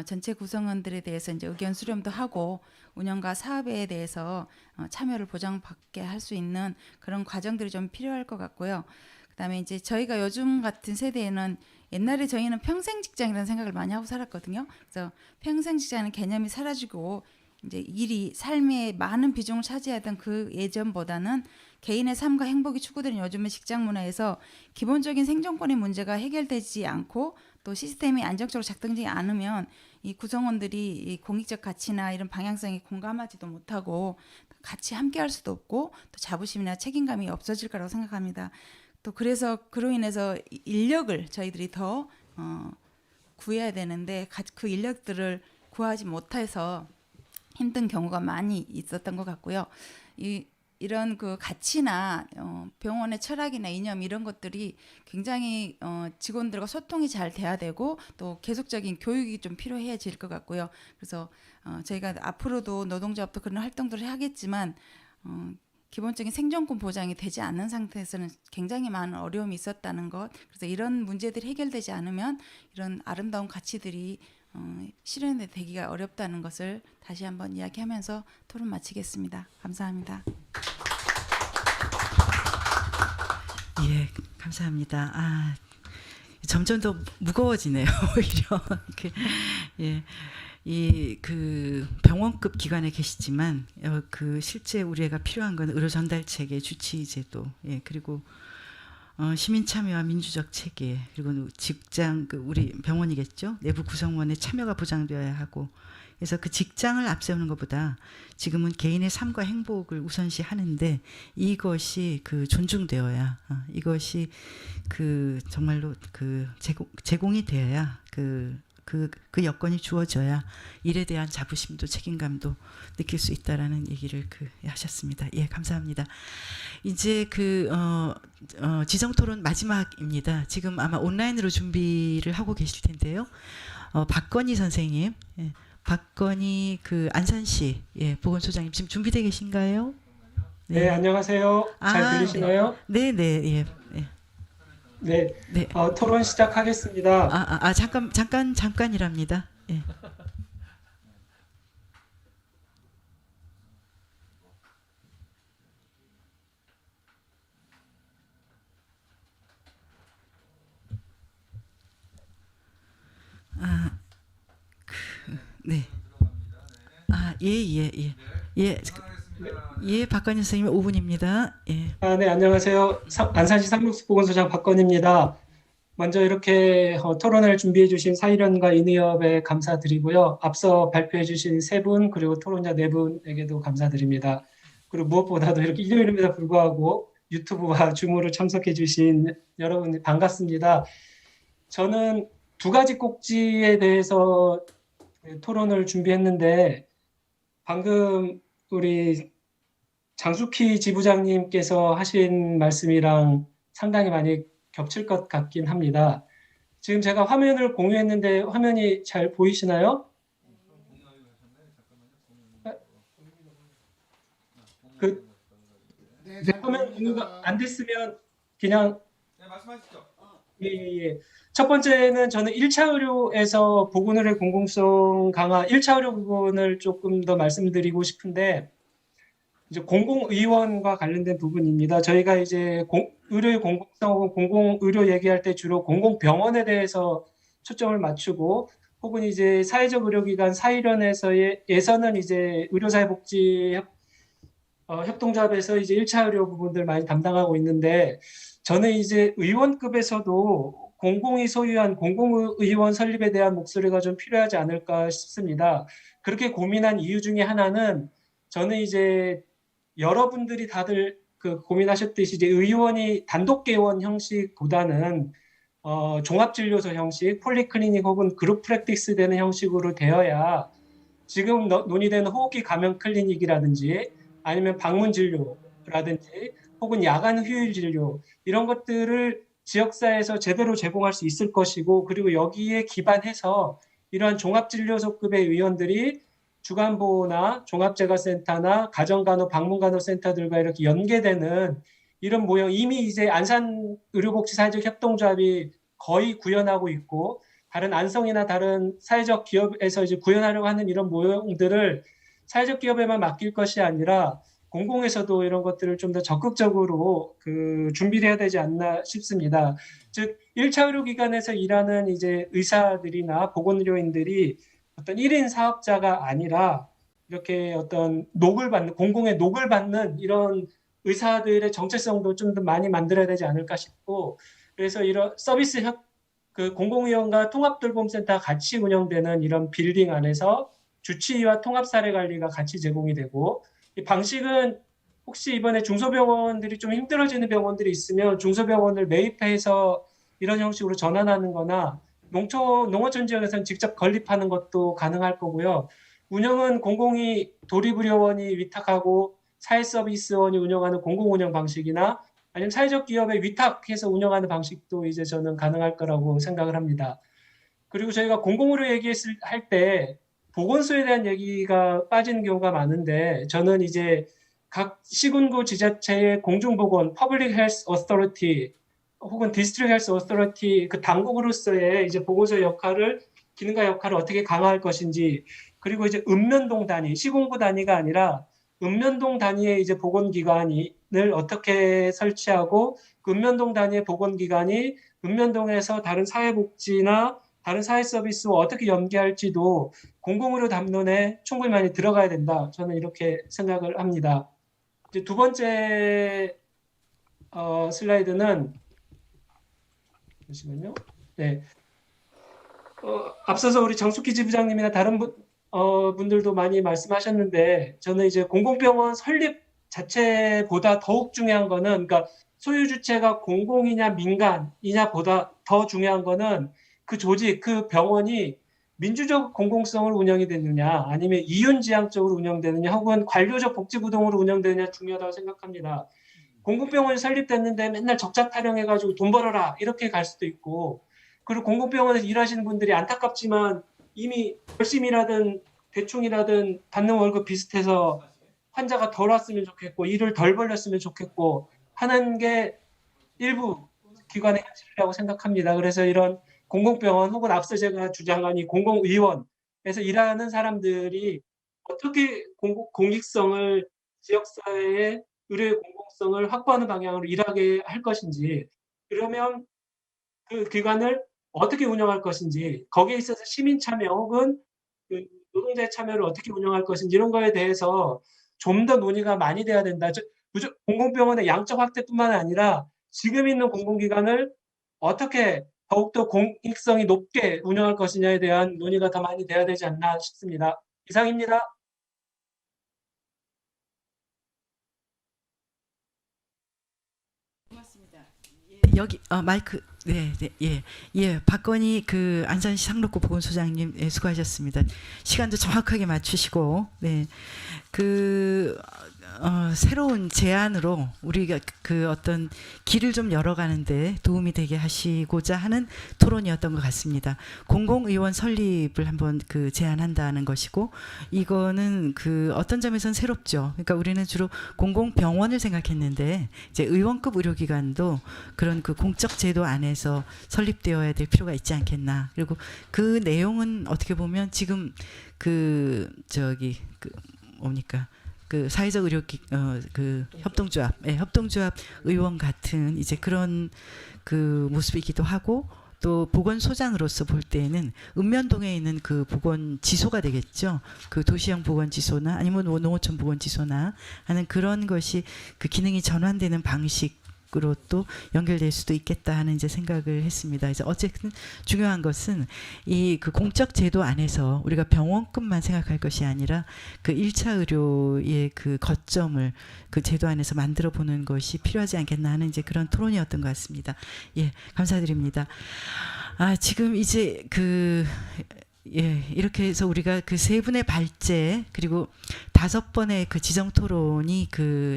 전체 구성원들에 대해서 이제 의견 수렴도 하고 운영과 사업에 대해서 참여를 보장받게 할 수 있는 그런 과정들이 좀 필요할 것 같고요. 그다음에 이제 저희가 요즘 같은 세대에는 옛날에 저희는 평생 직장이라는 생각을 많이 하고 살았거든요. 그래서 평생 직장은 개념이 사라지고 이제 일이 삶의 많은 비중을 차지하던 그 예전보다는 개인의 삶과 행복이 추구되는 요즘의 직장 문화에서 기본적인 생존권의 문제가 해결되지 않고 또 시스템이 안정적으로 작동되지 않으면 이 구성원들이 이 공익적 가치나 이런 방향성에 공감하지도 못하고 같이 함께할 수도 없고 또 자부심이나 책임감이 없어질 거라고 생각합니다. 또 그래서 그로 인해서 인력을 저희들이 더 구해야 되는데 그 인력들을 구하지 못해서 힘든 경우가 많이 있었던 것 같고요. 이런 그 가치나 병원의 철학이나 이념 이런 것들이 굉장히 직원들과 소통이 잘 돼야 되고 또 계속적인 교육이 좀 필요해질 것 같고요. 그래서 저희가 앞으로도 노동조합도 그런 활동들을 하겠지만 기본적인 생존권 보장이 되지 않는 상태에서는 굉장히 많은 어려움이 있었다는 것. 그래서 이런 문제들이 해결되지 않으면 이런 아름다운 가치들이 실현되기가 어렵다는 것을 다시 한번 이야기하면서 토론 마치겠습니다. 감사합니다. 예, 감사합니다. 점점 더 무거워지네요. 오히려 예. 그 병원급 기관에 계시지만 그 실제 우리가 필요한 건 의료 전달 체계, 주치 제도, 예, 그리고 시민 참여와 민주적 체계, 그리고 직장 우리 병원이겠죠. 내부 구성원의 참여가 보장되어야 하고, 그래서 그 직장을 앞세우는 것보다 지금은 개인의 삶과 행복을 우선시하는데 이것이 그 존중되어야, 이것이 그 정말로 그 제공이 되어야 그 여건이 주어져야 일에 대한 자부심도 책임감도 느낄 수 있다라는 얘기를 하셨습니다. 예, 감사합니다. 이제 지정 토론 마지막입니다. 지금 아마 온라인으로 준비를 하고 계실 텐데요. 박건희 선생님, 예, 박건희 안산시 보건소장님 지금 준비되어 계신가요? 네, 안녕하세요. 잘 들리시나요? 네, 네, 예. 네, 네. 토론 시작하겠습니다. 잠깐이랍니다. 예. 네. 예, 박건희 선생님 5분입니다. 예. 네, 안녕하세요. 안산시 상록수보건소장 박건희입니다. 먼저 이렇게 토론을 준비해 주신 사일연과 인의협에 감사드리고요. 앞서 발표해 주신 세 분 그리고 토론자 네 분에게도 감사드립니다. 그리고 무엇보다도 이렇게 일요일임에도 불구하고 유튜브와 줌으로 참석해 주신 여러분 반갑습니다. 저는 두 가지 꼭지에 대해서 토론을 준비했는데 방금 우리 장숙희 지부장님께서 하신 말씀이랑 상당히 많이 겹칠 것 같긴 합니다. 지금 제가 화면을 공유했는데 화면이 잘 보이시나요? 화면 공유가 안 됐으면 그냥 말씀하시죠. 예. 첫 번째는 저는 1차 의료에서 보건의료 공공성 강화 1차 의료 부분을 조금 더 말씀드리고 싶은데 이제 공공의원과 관련된 부분입니다. 저희가 이제 의료의 공공성하고 공공의료 얘기할 때 주로 공공병원에 대해서 초점을 맞추고 혹은 이제 사회적 의료기관 사일연에서는 이제 의료사회복지 협동조합에서 이제 1차 의료 부분들 많이 담당하고 있는데 저는 이제 의원급에서도 공공이 소유한 공공의원 설립에 대한 목소리가 좀 필요하지 않을까 싶습니다. 그렇게 고민한 이유 중에 하나는 저는 이제 여러분들이 다들 그 고민하셨듯이 이제 의원이 단독 개원 형식보다는 종합진료소 형식, 폴리클리닉 혹은 그룹 프랙티스 되는 형식으로 되어야 지금 논의되는 호흡기 감염 클리닉이라든지 아니면 방문 진료라든지 혹은 야간 휴일 진료 이런 것들을 지역사회에서 제대로 제공할 수 있을 것이고, 그리고 여기에 기반해서 이러한 종합진료소급의 의원들이 주간보호나 종합재가센터나 가정간호, 방문간호센터들과 이렇게 연계되는 이런 모형, 이미 이제 안산의료복지 사회적 협동조합이 거의 구현하고 있고, 다른 안성이나 다른 사회적 기업에서 이제 구현하려고 하는 이런 모형들을 사회적 기업에만 맡길 것이 아니라 공공에서도 이런 것들을 좀 더 적극적으로 그 준비를 해야 되지 않나 싶습니다. 즉 1차 의료기관에서 일하는 이제 의사들이나 보건의료인들이 어떤 1인 사업자가 아니라 이렇게 어떤 녹을 받는, 공공의 녹을 받는 이런 의사들의 정체성도 좀 더 많이 만들어야 되지 않을까 싶고, 그래서 이런 서비스 그 공공의원과 통합돌봄센터가 같이 운영되는 이런 빌딩 안에서 주치의와 통합사례관리가 같이 제공이 되고, 이 방식은 혹시 이번에 중소병원들이 좀 힘들어지는 병원들이 있으면 중소병원을 매입해서 이런 형식으로 전환하는 거나 농어촌 지역에서는 직접 건립하는 것도 가능할 거고요. 운영은 공공이 도립의료원이 위탁하고 사회서비스원이 운영하는 공공운영 방식이나 아니면 사회적 기업에 위탁해서 운영하는 방식도 이제 저는 가능할 거라고 생각을 합니다. 그리고 저희가 공공의료 할 때 보건소에 대한 얘기가 빠지는 경우가 많은데, 저는 이제 각 시군구 지자체의 공중보건, Public Health Authority 혹은 District Health Authority 그 당국으로서의 이제 보건소의 역할을, 기능과 역할을 어떻게 강화할 것인지, 그리고 이제 읍면동 단위, 시군구 단위가 아니라 읍면동 단위의 이제 보건기관을 어떻게 설치하고, 그 읍면동 단위의 보건기관이 읍면동에서 다른 사회복지나 다른 사회서비스와 어떻게 연계할지도 공공의료 담론에 충분히 많이 들어가야 된다. 저는 이렇게 생각을 합니다. 이제 두 번째 슬라이드는, 잠시만요. 네. 앞서서 우리 정숙희 지부장님이나 다른 분들도 많이 말씀하셨는데, 저는 이제 공공병원 설립 자체보다 더욱 중요한 거는, 그러니까 소유 주체가 공공이냐 민간이냐보다 더 중요한 거는 그 조직, 그 병원이 민주적 공공성으로 운영이 되느냐, 아니면 이윤지향적으로 운영되느냐, 혹은 관료적 복지구동으로 운영되느냐 중요하다고 생각합니다. 공공병원이 설립됐는데 맨날 적자 타령해가지고 돈 벌어라 이렇게 갈 수도 있고, 그리고 공공병원에서 일하시는 분들이 안타깝지만 이미 열심히 일하든 대충이라든 받는 월급 비슷해서 환자가 덜 왔으면 좋겠고 일을 덜 벌렸으면 좋겠고 하는 게 일부 기관의 현실이라고 생각합니다. 그래서 이런 공공병원 혹은 앞서 제가 주장한 이 공공의원에서 일하는 사람들이 어떻게 공익성을, 지역사회의 의료의 공공성을 확보하는 방향으로 일하게 할 것인지, 그러면 그 기관을 어떻게 운영할 것인지, 거기에 있어서 시민 참여 혹은 그 노동자의 참여를 어떻게 운영할 것인지, 이런 거에 대해서 좀 더 논의가 많이 돼야 된다. 공공병원의 양적 확대뿐만 아니라 지금 있는 공공기관을 어떻게 더욱더 공익성이 높게 운영할 것이냐에 대한 논의가 더 많이 돼야 되지 않나 싶습니다. 이상입니다. 여기 마이크 예 박건희 그 안산시 상록구 보건소장님, 예, 수고하셨습니다. 시간도 정확하게 맞추시고, 네, 그 새로운 제안으로 우리가 그 어떤 길을 좀 열어가는데 도움이 되게 하시고자 하는 토론이었던 것 같습니다. 공공의원 설립을 한번 그 제안한다는 것이고, 이거는 그 어떤 점에서는 새롭죠. 그러니까 우리는 주로 공공병원을 생각했는데 이제 의원급 의료기관도 그런 그 공적 제도 안에서 설립되어야 될 필요가 있지 않겠나. 그리고 그 내용은 어떻게 보면 지금 그 뭡니까? 그 사회적 의료 그 협동조합, 협동조합 의원 같은 이제 그런 그 모습이기도 하고, 또 보건소장으로서 볼 때에는 읍면동에 있는 그 보건지소가 되겠죠. 그 도시형 보건지소나 아니면 농어촌 보건지소나 하는 그런 것이 그 기능이 전환되는 방식 쪽으로 또 연결될 수도 있겠다 하는 이제 생각을 했습니다. 그래서 어쨌든 중요한 것은 이 그 공적 제도 안에서 우리가 병원급만 생각할 것이 아니라 그 1차 의료의 그 거점을 그 제도 안에서 만들어 보는 것이 필요하지 않겠나 하는 이제 그런 토론이었던 것 같습니다. 예, 감사드립니다. 지금 이제 이렇게 해서 우리가 그 세 분의 발제 그리고 5번의 그 지정 토론이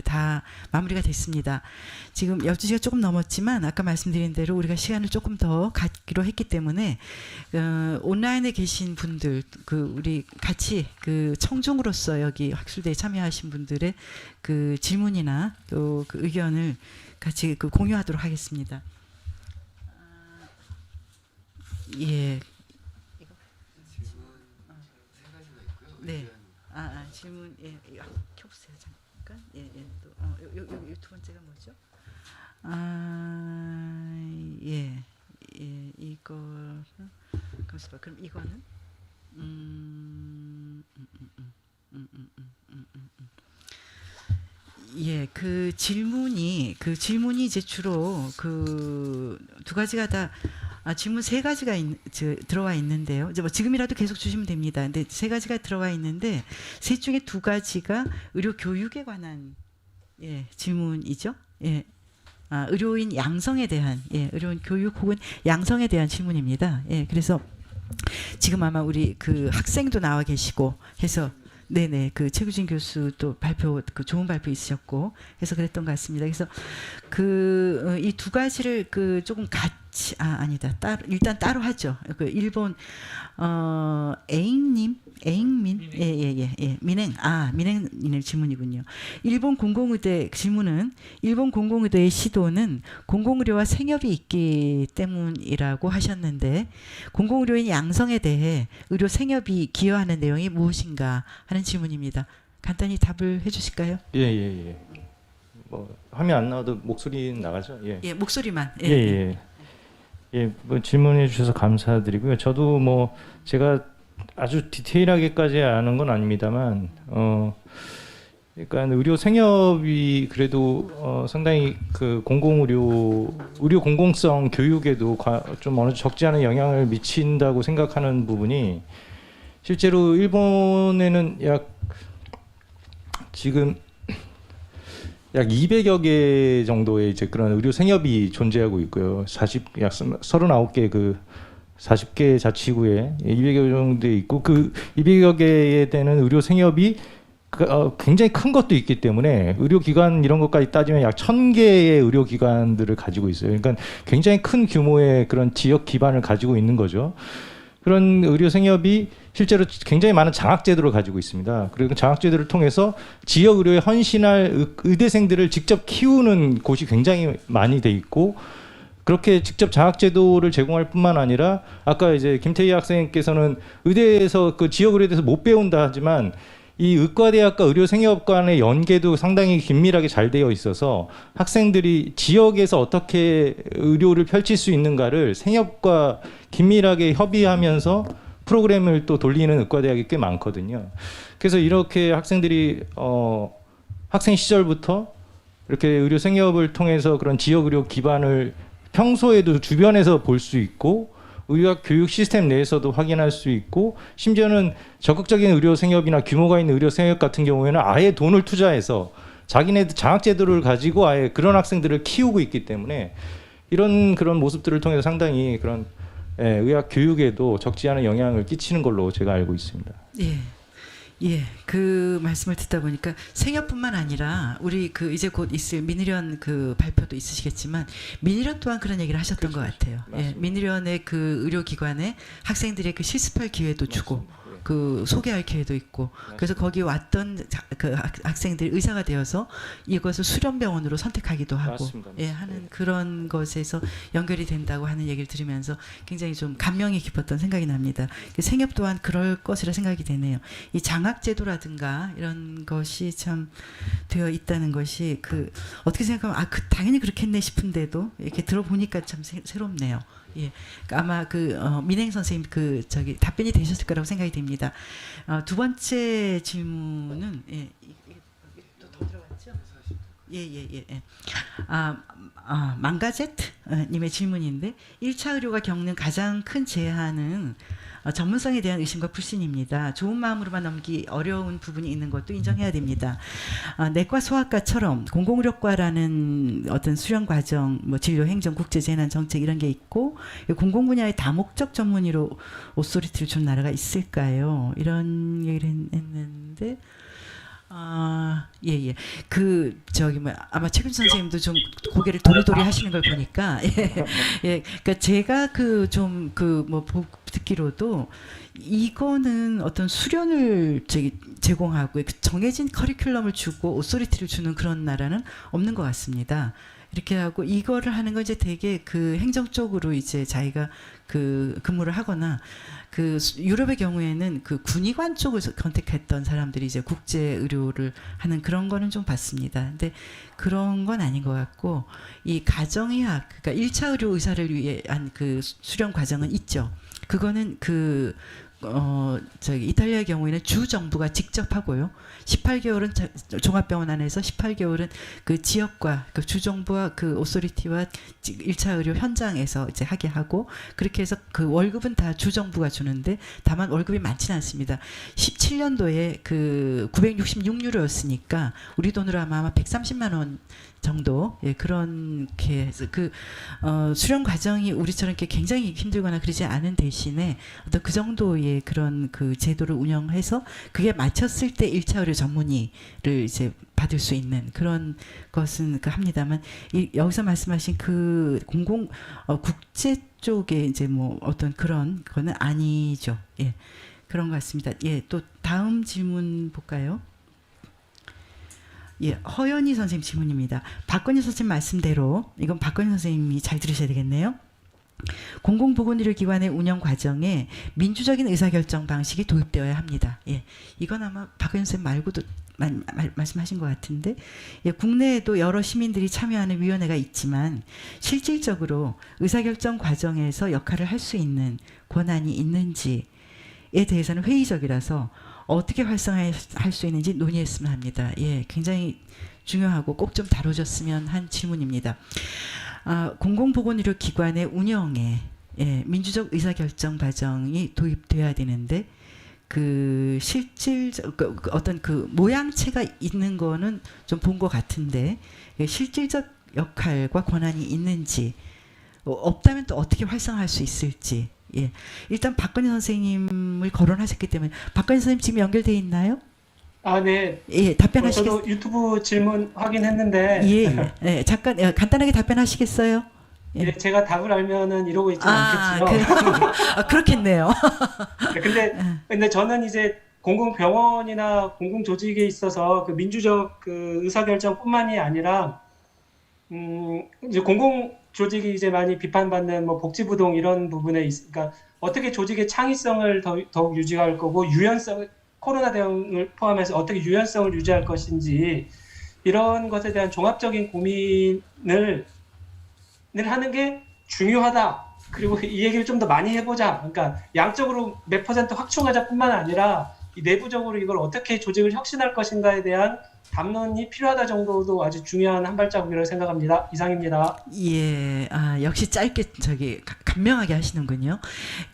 다 마무리가 됐습니다. 지금 12시가 조금 넘었지만 아까 말씀드린 대로 우리가 시간을 조금 더 갖기로 했기 때문에 온라인에 계신 분들 우리 같이 청중으로서 여기 학술대에 참여하신 분들의 그 질문이나 또 그 의견을 같이 공유하도록 하겠습니다. 예. 네. 질문 켜보세요 잠깐. 요 두 번째가 뭐죠? 이거 그럼 이거는 그 질문이 이제 주로 두 가지가 다 질문 3가지가 들어와 있는데요. 이제 뭐 지금이라도 계속 주시면 됩니다. 근데 3가지가 들어와 있는데 셋 중에 2가지가 의료 교육에 관한 질문이죠. 의료인 양성에 대한 의료인 교육 혹은 양성에 대한 질문입니다. 그래서 지금 아마 우리 학생도 나와 계시고 해서 네네 최규진 교수도 좋은 발표 있으셨고 해서 그랬던 것 같습니다. 그래서 이 2가지를 조금 같이 아니다 일단 따로 하죠. 일본 민행님 질문이군요. 일본 공공의대 질문은 일본 공공의대의 시도는 공공의료와 생협이 있기 때문이라고 하셨는데 공공의료인 양성에 대해 의료 생협이 기여하는 내용이 무엇인가 하는 질문입니다. 간단히 답을 해주실까요? 예. 뭐 화면 안 나와도 목소리 나가죠? 예. 목소리만. 뭐 질문해 주셔서 감사드리고요. 저도 뭐 제가 아주 디테일하게까지 아는 건 아닙니다만, 그러니까 의료 생협이 그래도 상당히 의료 공공성 교육에도 좀 어느 적지 않은 영향을 미친다고 생각하는 부분이 실제로 일본에는 지금 약 200여 개 정도의 이제 그런 의료 생협이 존재하고 있고요. 약 39개 40개 자치구에 200여 개 정도 있고 200여 개에 되는 의료 생협이 굉장히 큰 것도 있기 때문에 의료기관 이런 것까지 따지면 약 1000개의 의료기관들을 가지고 있어요. 그러니까 굉장히 큰 규모의 그런 지역 기반을 가지고 있는 거죠. 그런 의료 생협이 실제로 굉장히 많은 장학제도를 가지고 있습니다. 그리고 장학제도를 통해서 지역 의료에 헌신할 의대생들을 직접 키우는 곳이 굉장히 많이 돼 있고 그렇게 직접 장학제도를 제공할 뿐만 아니라 아까 이제 김태희 학생께서는 의대에서 지역 의료에 대해서 못 배운다 하지만 이 의과대학과 의료생협 간의 연계도 상당히 긴밀하게 잘 되어 있어서 학생들이 지역에서 어떻게 의료를 펼칠 수 있는가를 생협과 긴밀하게 협의하면서 프로그램을 또 돌리는 의과대학이 꽤 많거든요. 그래서 이렇게 학생들이 학생 시절부터 이렇게 의료생협을 통해서 그런 지역 의료 기반을 평소에도 주변에서 볼 수 있고 의학 교육 시스템 내에서도 확인할 수 있고 심지어는 적극적인 의료 생협이나 규모가 있는 의료 생협 같은 경우에는 아예 돈을 투자해서 자기네들 장학제도를 가지고 아예 그런 학생들을 키우고 있기 때문에 그런 모습들을 통해서 상당히 그런 의학 교육에도 적지 않은 영향을 끼치는 걸로 제가 알고 있습니다. 그 말씀을 듣다 보니까 생협뿐만 아니라 우리 이제 곧 있을 민의련 발표도 있으시겠지만 민의련 또한 그런 얘기를 하셨던 것 같아요. 민의련의 의료기관에 학생들의 실습할 기회도 주고 소개할 기회도 있고 그래서 거기 왔던 학생들이 의사가 되어서 이것을 수련병원으로 선택하기도 하고 하는 그런 것에서 연결이 된다고 하는 얘기를 들으면서 굉장히 좀 감명이 깊었던 생각이 납니다. 생협 또한 그럴 것이라 생각이 되네요. 이 장학제도라든가 이런 것이 참 되어 있다는 것이 어떻게 생각하면 당연히 그렇겠네 싶은데도 이렇게 들어보니까 참 새롭네요. 아마 민행 선생님 답변이 되셨을 거라고 생각이 됩니다. 두 번째 질문은 또 더 들어갔죠? 예. 망가제트 님의 질문인데 1차 의료가 겪는 가장 큰 제한은 전문성에 대한 의심과 불신입니다. 좋은 마음으로만 넘기 어려운 부분이 있는 것도 인정해야 됩니다. 내과 소아과처럼 공공의료과라는 어떤 수련 과정, 뭐 진료, 행정, 국제 재난 정책 이런 게 있고 공공 분야의 다목적 전문의로 오소리티를 준 나라가 있을까요? 이런 얘기를 했는데 예. 아마 최균 선생님도 좀 고개를 도리도리 하시는 걸 보니까 그러니까 제가 듣기로도 이거는 어떤 수련을 제공하고 정해진 커리큘럼을 주고 오소리티를 주는 그런 나라는 없는 것 같습니다. 이렇게 하고 이거를 하는 건 이제 되게 그 행정 쪽으로 이제 자기가 그 근무를 하거나 그 유럽의 경우에는 그 군의관 쪽을 선택했던 사람들이 이제 국제 의료를 하는 그런 거는 좀 봤습니다. 근데 그런 건 아닌 것 같고 이 가정의학 그러니까 1차 의료 의사를 위한 그 수련 과정은 있죠. 그거는 이탈리아의 경우에는 주 정부가 직접 하고요. 18개월은 종합병원 안에서 18개월은 그 지역과 그 주 정부와 그 오소리티와 1차 의료 현장에서 이제 하게 하고 그렇게 해서 그 월급은 다 주 정부가 주는데 다만 월급이 많지는 않습니다. 17년도에 그 966유로였으니까 우리 돈으로 아마 130만 원 정도 그렇게 해서 수련 과정이 우리처럼 이렇게 굉장히 힘들거나 그러지 않은 대신에 어떤 그 정도의 그런 그 제도를 운영해서 그게 맞췄을 때 1차 의료 전문의를 이제 받을 수 있는 그런 것은 합니다만 여기서 말씀하신 그 국제 쪽에 이제 뭐 어떤 그런 거는 아니죠. 예. 그런 것 같습니다. 예. 또 다음 질문 볼까요? 예, 허연희 선생님 질문입니다. 박건희 선생님 말씀대로 이건 박건희 선생님이 잘 들으셔야 되겠네요. 공공보건의료기관의 운영 과정에 민주적인 의사결정 방식이 도입되어야 합니다. 예, 이건 아마 박건희 선생님 말고도 말씀하신 것 같은데 예, 국내에도 여러 시민들이 참여하는 위원회가 있지만 실질적으로 의사결정 과정에서 역할을 할 수 있는 권한이 있는지에 대해서는 회의적이라서 어떻게 활성화할 수 있는지 논의했으면 합니다. 예, 굉장히 중요하고 꼭 좀 다뤄졌으면 한 질문입니다. 공공보건의료기관의 운영에 민주적 의사결정 과정이 도입돼야 되는데 그 실질적 어떤 그 모양새가 있는 거는 좀 본 것 같은데 실질적 역할과 권한이 있는지 없다면 또 어떻게 활성화할 수 있을지. 예, 일단 박건희 선생님을 거론하셨기 때문에 박건희 선생님 지금 연결돼 있나요? 네. 예, 답변하시겠어요? 저도 유튜브 질문 확인했는데 예, 잠깐 간단하게 답변하시겠어요? 예. 예, 제가 답을 알면은 이러고 있지 않겠지요. 그렇겠네요. 근데 저는 이제 공공병원이나 공공조직에 있어서 그 민주적 그 의사결정뿐만이 아니라 이제 공공조직이 이제 많이 비판받는 뭐 복지부동 이런 부분에 그러니까 어떻게 조직의 창의성을 더욱 유지할 거고 유연성 코로나 대응을 포함해서 어떻게 유연성을 유지할 것인지 이런 것에 대한 종합적인 고민을 하는 게 중요하다. 그리고 이 얘기를 좀 더 많이 해보자. 그러니까 양적으로 몇 % 확충하자뿐만 아니라 이 내부적으로 이걸 어떻게 조직을 혁신할 것인가에 대한 담론이 필요하다 정도도 아주 중요한 한 발자국이라고 생각합니다. 이상입니다. 예, 역시 짧게 간명하게 하시는군요.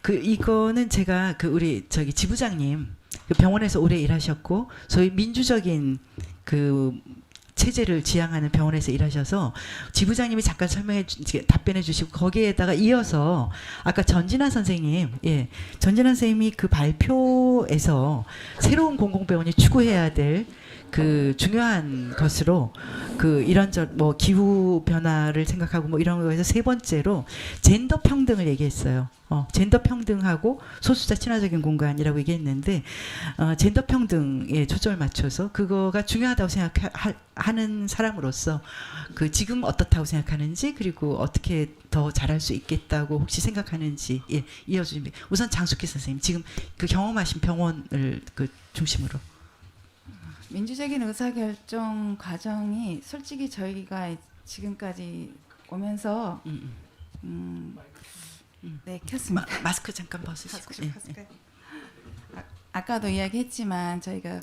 이거는 제가 우리 지부장님 그 병원에서 오래 일하셨고 소위 민주적인 그 체제를 지향하는 병원에서 일하셔서 지부장님이 잠깐 답변해 주시고 거기에다가 이어서 아까 전진아 선생님이 그 발표에서 새로운 공공병원이 추구해야 될 그 중요한 것으로 뭐 기후 변화를 생각하고 뭐 이런 거에서 세 번째로 젠더 평등을 얘기했어요. 젠더 평등하고 소수자 친화적인 공간이라고 얘기했는데 젠더 평등에 초점을 맞춰서 그거가 중요하다고 생각하는 사람으로서 지금 어떻다고 생각하는지 그리고 어떻게 더 잘할 수 있겠다고 혹시 생각하는지 이어주십니다. 우선 장숙희 선생님 지금 경험하신 병원을 중심으로. 민주적인 의사결정 과정이 솔직히 저희가 지금까지 오면서 네, 켰습니다. 마스크 잠깐 벗으시고. 벗을까요? 아까도 이야기했지만 저희가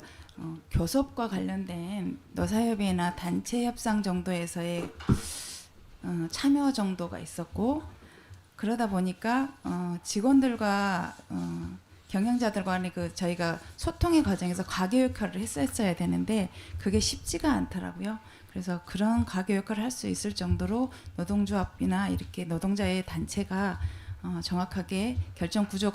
교섭과 관련된 노사협의회나 단체 협상 정도에서의 참여 정도가 있었고 그러다 보니까 직원들과 경영자들 간의 저희가 소통의 과정에서 가교 역할을 했었어야 되는데 그게 쉽지가 않더라고요. 그래서 그런 가교 역할을 할 수 있을 정도로 노동조합이나 이렇게 노동자의 단체가 정확하게 결정 구조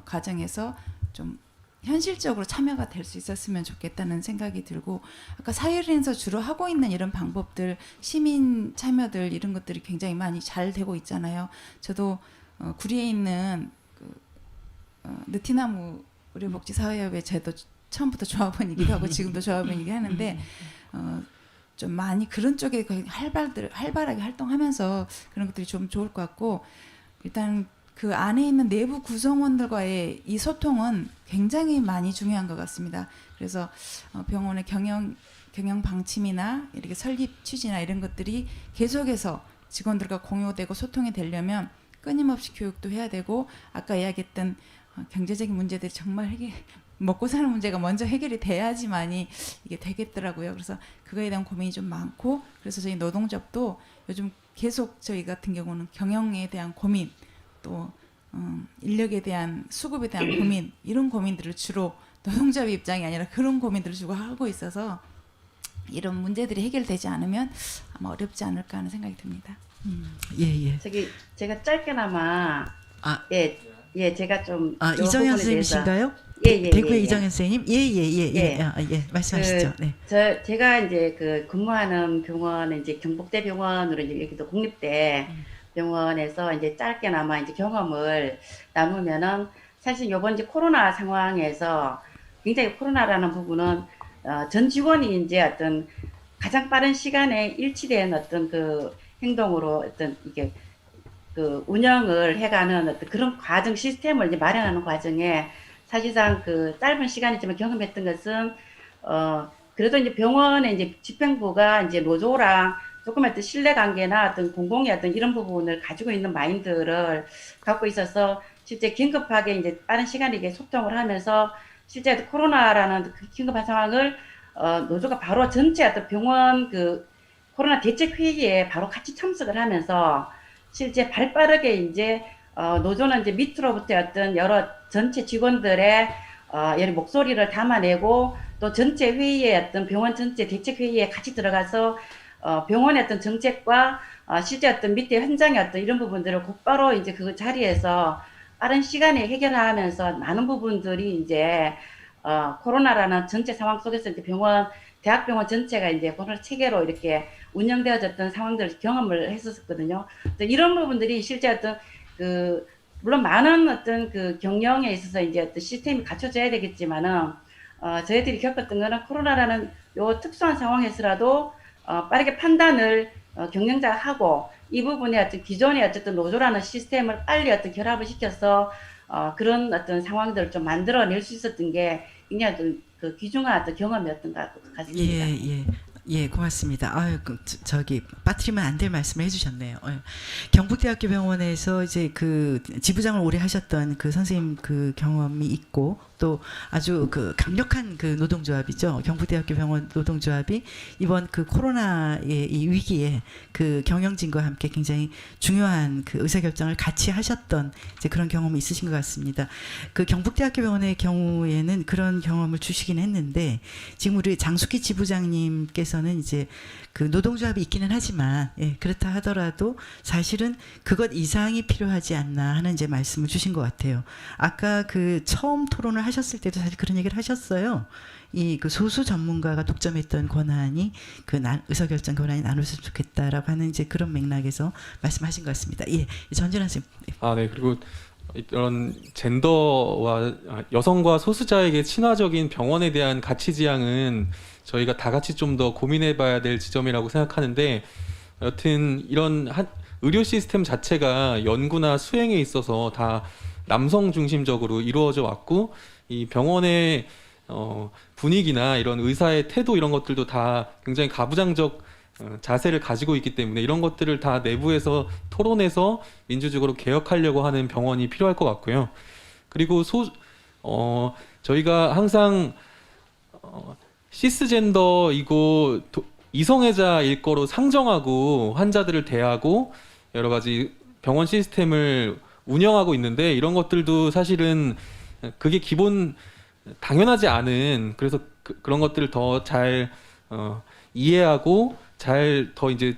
과정에서 좀 현실적으로 참여가 될 수 있었으면 좋겠다는 생각이 들고 아까 사회에서 주로 하고 있는 이런 방법들 시민 참여들 이런 것들이 굉장히 많이 잘 되고 있잖아요. 저도 구리에 있는 느티나무 의료복지사회협의 제도 처음부터 조합원이기도 하고 지금도 조합원이기도 하는데 좀 많이 그런 쪽에 활발하게 활동하면서 그런 것들이 좀 좋을 것 같고 일단 그 안에 있는 내부 구성원들과의 이 소통은 굉장히 많이 중요한 것 같습니다. 그래서 병원의 경영 방침이나 이렇게 설립 취지나 이런 것들이 계속해서 직원들과 공유되고 소통이 되려면 끊임없이 교육도 해야 되고 아까 이야기했던 경제적인 문제들이 정말 먹고 사는 문제가 먼저 해결이 돼야지만이 이게 되겠더라고요. 그래서 그거에 대한 고민이 좀 많고 그래서 저희 노동조합도 요즘 계속 저희 같은 경우는 경영에 대한 고민 또 인력에 대한 수급에 대한 고민 이런 고민들을 주로 노동조합 입장이 아니라 그런 고민들을 주로 하고 있어서 이런 문제들이 해결되지 않으면 아마 어렵지 않을까 하는 생각이 듭니다. 예. 제가 짧게나마 제가 좀 이정현 선생님이신가요? 대구의 이정현 선생님? 예. 말씀하시죠. 네. 제가 이제 근무하는 병원은 이제 경북대 병원으로 이제 여기도 국립대 병원에서 이제 짧게나마 이제 경험을 나누면은 사실 요번 이제 코로나 상황에서 굉장히 코로나라는 부분은 전 직원이 이제 어떤 가장 빠른 시간에 일치된 어떤 그 행동으로 어떤 이게 그 운영을 해가는 어떤 그런 과정 시스템을 이제 마련하는 과정에 사실상 그 짧은 시간이지만 경험했던 것은 그래도 이제 병원의 이제 집행부가 이제 노조랑 조금 어떤 신뢰관계나 어떤 공공의 어떤 이런 부분을 가지고 있는 마인드를 갖고 있어서 실제 긴급하게 이제 빠른 시간에 이게 소통을 하면서 실제 코로나라는 그 긴급한 상황을 노조가 바로 전체 어떤 병원 그 코로나 대책 회의에 바로 같이 참석을 하면서 실제 발빠르게 이제 노조는 이제 밑으로부터 어떤 여러 전체 직원들의 여러 목소리를 담아내고 또 전체 회의에 어떤 병원 전체 대책 회의에 같이 들어가서 병원의 어떤 정책과 실제 어떤 밑에 현장의 어떤 이런 부분들을 곧바로 이제 그 자리에서 빠른 시간에 해결하면서 많은 부분들이 이제 코로나라는 전체 상황 속에서 이제 대학병원 전체가 이제 코로나 체계로 이렇게 운영되어졌던 상황들을 경험을 했었거든요. 이런 부분들이 실제 어떤 물론 많은 어떤 그 경영에 있어서 이제 어떤 시스템이 갖춰져야 되겠지만은 저희들이 겪었던 거는 코로나라는 요 특수한 상황에서라도 빠르게 판단을 경영자가 하고 이 부분에 어떤 기존의 어쨌든 노조라는 시스템을 빨리 어떤 결합을 시켜서 그런 어떤 상황들을 좀 만들어낼 수 있었던 게 굉장히 그 귀중한 어떤 경험이었던 것 같습니다. 예, 고맙습니다. 저기 빠뜨리면 안 될 말씀을 해주셨네요. 경북대학교 병원에서 이제 그 지부장을 오래 하셨던 그 선생님 그 경험이 있고 또 아주 그 강력한 그 노동조합이죠. 경북대학교 병원 노동조합이 이번 그 코로나의 이 위기에 그 경영진과 함께 굉장히 중요한 그 의사결정을 같이 하셨던 이제 그런 경험이 있으신 것 같습니다. 그 경북대학교 병원의 경우에는 그런 경험을 주시긴 했는데 지금 우리 장숙희 지부장님께서는 이제 그 노동조합이 있기는 하지만 그렇다 하더라도 사실은 그것 이상이 필요하지 않나 하는 이제 말씀을 주신 것 같아요. 아까 그 처음 토론을 하셨을 때도 사실 그런 얘기를 하셨어요. 이 그 소수 전문가가 독점했던 권한이 그 의사결정 권한이 나눴으면 좋겠다라고 하는 이제 그런 맥락에서 말씀하신 것 같습니다. 전진환 선생님. 네. 그리고 이런 젠더와 여성과 소수자에게 친화적인 병원에 대한 가치 지향은 저희가 다 같이 좀 더 고민해봐야 될 지점이라고 생각하는데 여튼 이런 의료 시스템 자체가 연구나 수행에 있어서 다 남성 중심적으로 이루어져 왔고 이 병원의 분위기나 이런 의사의 태도 이런 것들도 다 굉장히 가부장적 자세를 가지고 있기 때문에 이런 것들을 다 내부에서 토론해서 민주적으로 개혁하려고 하는 병원이 필요할 것 같고요. 그리고 저희가 항상 시스젠더이고 이성애자일 거로 상정하고 환자들을 대하고 여러 가지 병원 시스템을 운영하고 있는데, 이런 것들도 사실은 그게 기본 당연하지 않은, 그래서 그런 것들을 더 잘 이해하고 잘 더 이제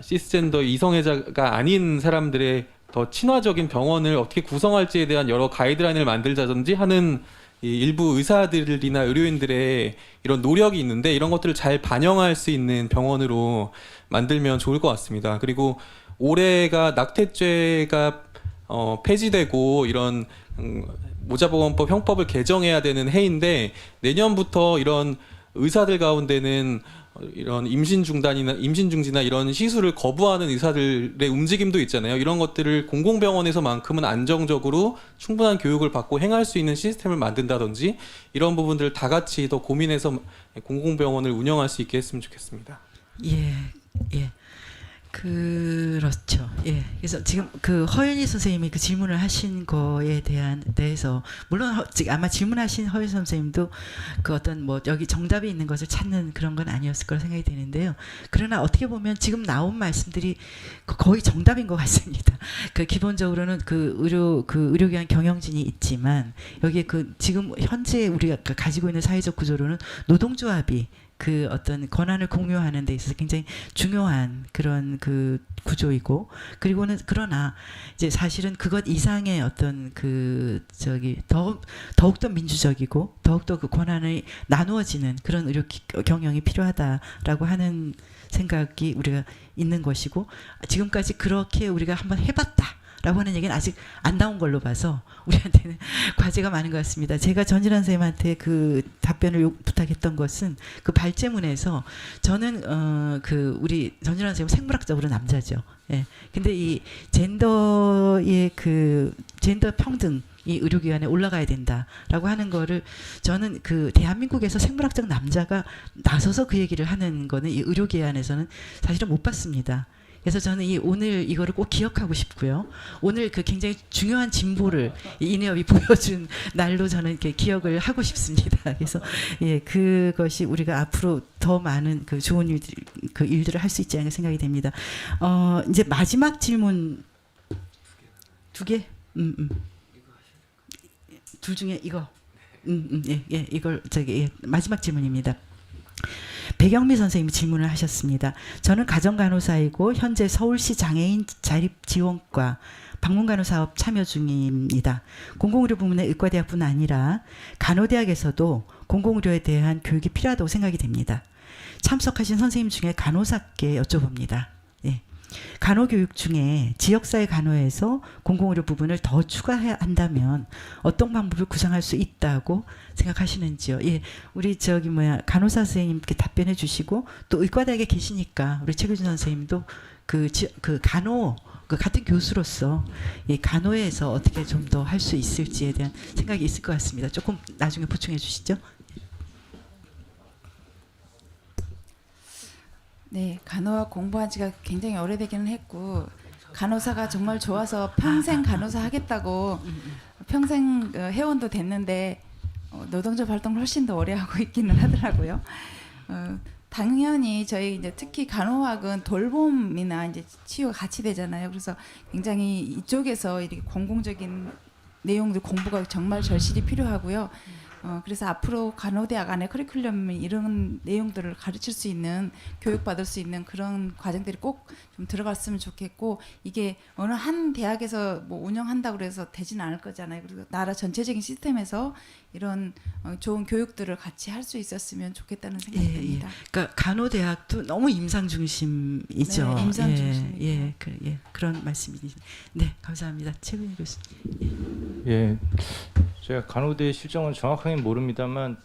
시스젠더 이성애자가 아닌 사람들의 더 친화적인 병원을 어떻게 구성할지에 대한 여러 가이드라인을 만들자든지 하는 이 일부 의사들이나 의료인들의 이런 노력이 있는데, 이런 것들을 잘 반영할 수 있는 병원으로 만들면 좋을 것 같습니다. 그리고 올해가 낙태죄가 폐지되고 이런 모자보건법 형법을 개정해야 되는 해인데, 내년부터 이런 의사들 가운데는 이런 임신 중지나 이런 시술을 거부하는 의사들의 움직임도 있잖아요. 이런 것들을 공공병원에서만큼은 안정적으로 충분한 교육을 받고 행할 수 있는 시스템을 만든다든지, 이런 부분들을 다 같이 더 고민해서 공공병원을 운영할 수 있게 했으면 좋겠습니다. 예, 예. 그렇죠. 예. 그래서 지금 그 허연희 선생님이 그 질문을 하신 거에 대해서 물론 아마 질문하신 허연희 선생님도 그 어떤 뭐 여기 정답이 있는 것을 찾는 그런 건 아니었을 거라 생각이 되는데요. 그러나 어떻게 보면 지금 나온 말씀들이 거의 정답인 것 같습니다. 그 기본적으로는 그 의료기관 경영진이 있지만, 여기에 그 지금 현재 우리가 가지고 있는 사회적 구조로는 노동조합이 그 어떤 권한을 공유하는 데 있어서 굉장히 중요한 그런 그 구조이고, 그리고는 그러나 이제 사실은 그것 이상의 어떤 그 더욱더 민주적이고 더욱더 그 권한이 나누어지는 그런 의료 경영이 필요하다라고 하는 생각이 우리가 있는 것이고, 지금까지 그렇게 우리가 한번 해봤다 라고 하는 얘기는 아직 안 나온 걸로 봐서 우리한테는 과제가 많은 것 같습니다. 제가 전진환 선생님한테 그 답변을 부탁했던 것은 그 발제문에서 저는 그 우리 전진환 선생님 생물학적으로 남자죠. 예. 근데 이 젠더의 그 젠더 평등 이 의료기관에 올라가야 된다라고 하는 거를 저는 그 대한민국에서 생물학적 남자가 나서서 그 얘기를 하는 거는 이 의료기관에서는 사실은 못 봤습니다. 그래서 저는 오늘 이거를 꼭 기억하고 싶고요. 오늘 그 굉장히 중요한 진보를 인혜협이 보여준 날로 저는 이렇게 기억을 하고 싶습니다. 그래서 예, 그것이 우리가 앞으로 더 많은 그 좋은 일들을 할 수 있지 않을까 생각이 됩니다. 이제 마지막 질문 2개? 둘 중에 이거. 예, 이걸 마지막 질문입니다. 백영미 선생님이 질문을 하셨습니다. 저는 가정간호사이고 현재 서울시 장애인 자립지원과 방문간호 사업 참여 중입니다. 공공의료 부문의 의과대학뿐 아니라 간호대학에서도 공공의료에 대한 교육이 필요하다고 생각이 됩니다. 참석하신 선생님 중에 간호사께 여쭤봅니다. 예. 간호교육 중에 지역사회 간호에서 공공의료 부분을 더 추가해야 한다면 어떤 방법을 구상할 수 있다고 생각하시는지요? 예, 우리 간호사 선생님께 답변해 주시고, 또 의과대학에 계시니까 우리 최규준 선생님도 그 간호 같은 교수로서 이 간호에서 어떻게 좀 더 할 수 있을지에 대한 생각이 있을 것 같습니다. 조금 나중에 보충해 주시죠. 네, 간호학 공부한 지가 굉장히 오래되기는 했고, 간호사가 정말 좋아서 평생 간호사 하겠다고 평생 회원도 됐는데 노동조합 활동을 훨씬 더 오래 하고 있기는 하더라고요. 당연히 저희 이제 특히 간호학은 돌봄이나 이제 치유가 같이 되잖아요. 그래서 굉장히 이쪽에서 이렇게 공공적인 내용들 공부가 정말 절실히 필요하고요. 그래서 앞으로 간호대학 안에 커리큘럼 이런 내용들을 가르칠 수 있는, 교육받을 수 있는 그런 과정들이 꼭 좀 들어갔으면 좋겠고, 이게 어느 한 대학에서 뭐 운영한다고 해서 되지는 않을 거잖아요. 그리고 나라 전체적인 시스템에서 이런 좋은 교육들을 같이 할 수 있었으면 좋겠다는 생각이 듭니다. 그러니까 간호대학도 너무 임상 중심이죠. 네, 임상 중심. 그런 말씀이죠. 네, 감사합니다. 최근희 교수님. 예, 제가 간호대 실정은 정확하게 모릅니다만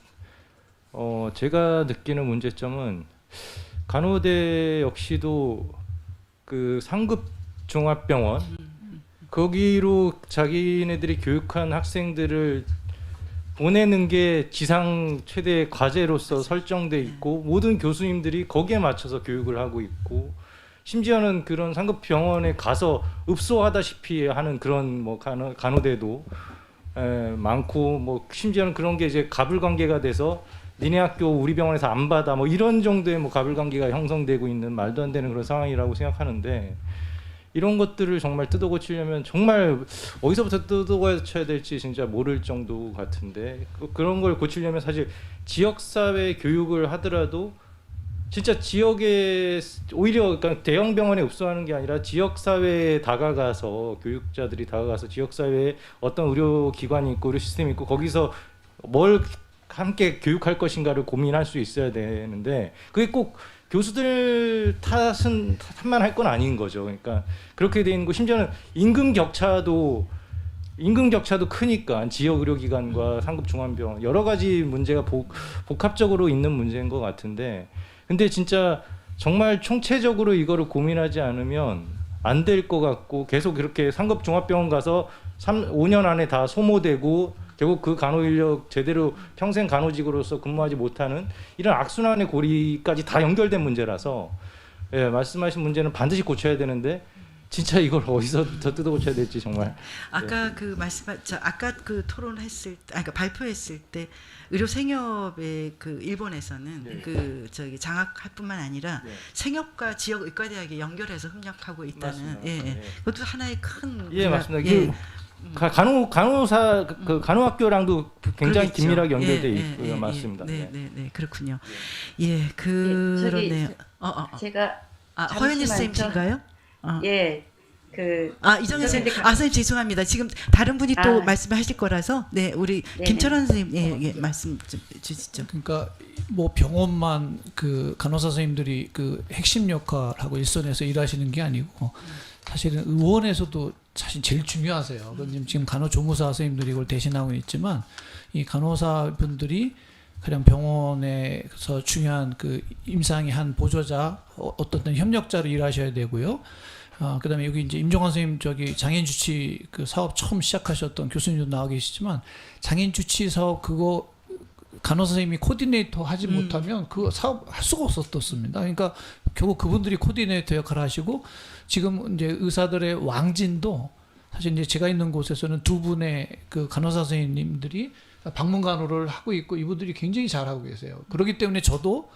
제가 느끼는 문제점은 간호대 역시도 그 상급 종합병원 거기로 자기네들이 교육한 학생들을 보내는 게 지상 최대의 과제로서 설정돼 있고, 모든 교수님들이 거기에 맞춰서 교육을 하고 있고, 심지어는 그런 상급 병원에 가서 읍소하다시피 하는 그런 뭐 간호대도 많고 뭐 심지어는 그런 게 이제 가불관계가 돼서 니네 학교 우리 병원에서 안 받아 뭐 이런 정도의 뭐 가불관계가 형성되고 있는 말도 안 되는 그런 상황이라고 생각하는데 이런 것들을 정말 뜯어고치려면 정말 어디서부터 뜯어고쳐야 될지 진짜 모를 정도 같은데 그런 걸 고치려면 사실 지역사회 교육을 하더라도 진짜 지역에 오히려 그러니까 대형 병원에 읍소하는 게 아니라 지역 사회에 다가가서 교육자들이 다가가서 지역 사회에 어떤 의료 기관이 있고 의료 시스템이 있고 거기서 뭘 함께 교육할 것인가를 고민할 수 있어야 되는데 그게 꼭 교수들 탓만 할 건 아닌 거죠. 그러니까 그렇게 돼 있는 거 심지어는 임금 격차도 크니까 지역 의료기관과 상급 중앙병원 여러 가지 문제가 복합적으로 있는 문제인 것 같은데 근데 진짜 정말 총체적으로 이거를 고민하지 않으면 안 될 것 같고 계속 이렇게 상급 종합병원 가서 5년 안에 다 소모되고 결국 그 간호 인력 제대로 평생 간호직으로서 근무하지 못하는 이런 악순환의 고리까지 다 연결된 문제라서 예, 말씀하신 문제는 반드시 고쳐야 되는데 진짜 이걸 어디서부터 뜯어고쳐야 될지 정말 아까 그 아까 그 토론했을 때, 그러니까 발표했을 때 의료 생협의 그 일본에서는 그 저기 장학할 뿐만 아니라 생협과 지역 의과대학에 연결해서 협력하고 있다는 맞습니다. 그것도 하나의 큰 맞습니다. 간호사 그 간호학교랑도 굉장히 그러겠죠. 긴밀하게 연결돼 있고요. 맞습니다. 네, 그렇군요. 예, 그러네요. 제가 허연희 선생님이신가요? 이정현 선생님, 선생님 죄송합니다. 지금 다른 분이 또 말씀하실 거라서, 우리 김철원 선생님, 말씀 좀 주시죠. 그러니까 뭐 병원만 그 간호사 선생님들이 그 핵심 역할하고 일선에서 일하시는 게 아니고 사실은 의원에서도 사실 제일 중요하세요. 지금 간호조무사 선생님들이 이걸 대신하고 있지만 이 간호사분들이 가령 병원에서 중요한 그 임상의 한 보조자, 어떤 협력자로 일하셔야 되고요. 그다음에 여기 이제 임종환 선생님 저기 장애인 주치 그 사업 처음 시작하셨던 교수님도 나와 계시지만 장애인 주치 사업 그거 간호사 선생님이 코디네이터 하지 못하면 그 사업 할 수가 없었습니다. 그러니까 결국 그분들이 코디네이터 역할을 하시고 지금 이제 의사들의 왕진도 사실 이제 제가 있는 곳에서는 두 분의 그 간호사 선생님들이 방문 간호를 하고 있고 이분들이 굉장히 잘하고 계세요. 그렇기 때문에 저도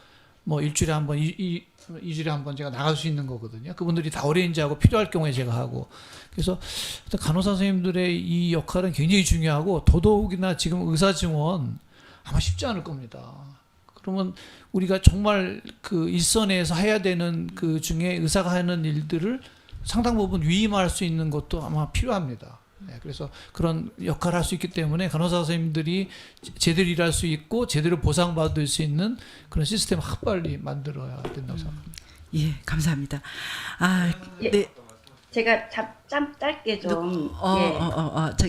뭐 일주일에 한 번, 이주일에 한 번 제가 나갈 수 있는 거거든요. 그분들이 다 어레인지하고 필요할 경우에 제가 하고. 그래서 간호사 선생님들의 이 역할은 굉장히 중요하고 더더욱이나 지금 의사 증원 아마 쉽지 않을 겁니다. 그러면 우리가 정말 그 일선에서 해야 되는 그 중에 의사가 하는 일들을 상당 부분 위임할 수 있는 것도 아마 필요합니다. 그래서 그런 역할을 할 수 있기 때문에 간호사 선생님들이 제대로 일할 수 있고 제대로 보상받을 수 있는 그런 시스템을 빨리 만들어야 된다고 생각합니다. 예, 감사합니다. 제가 짧게 좀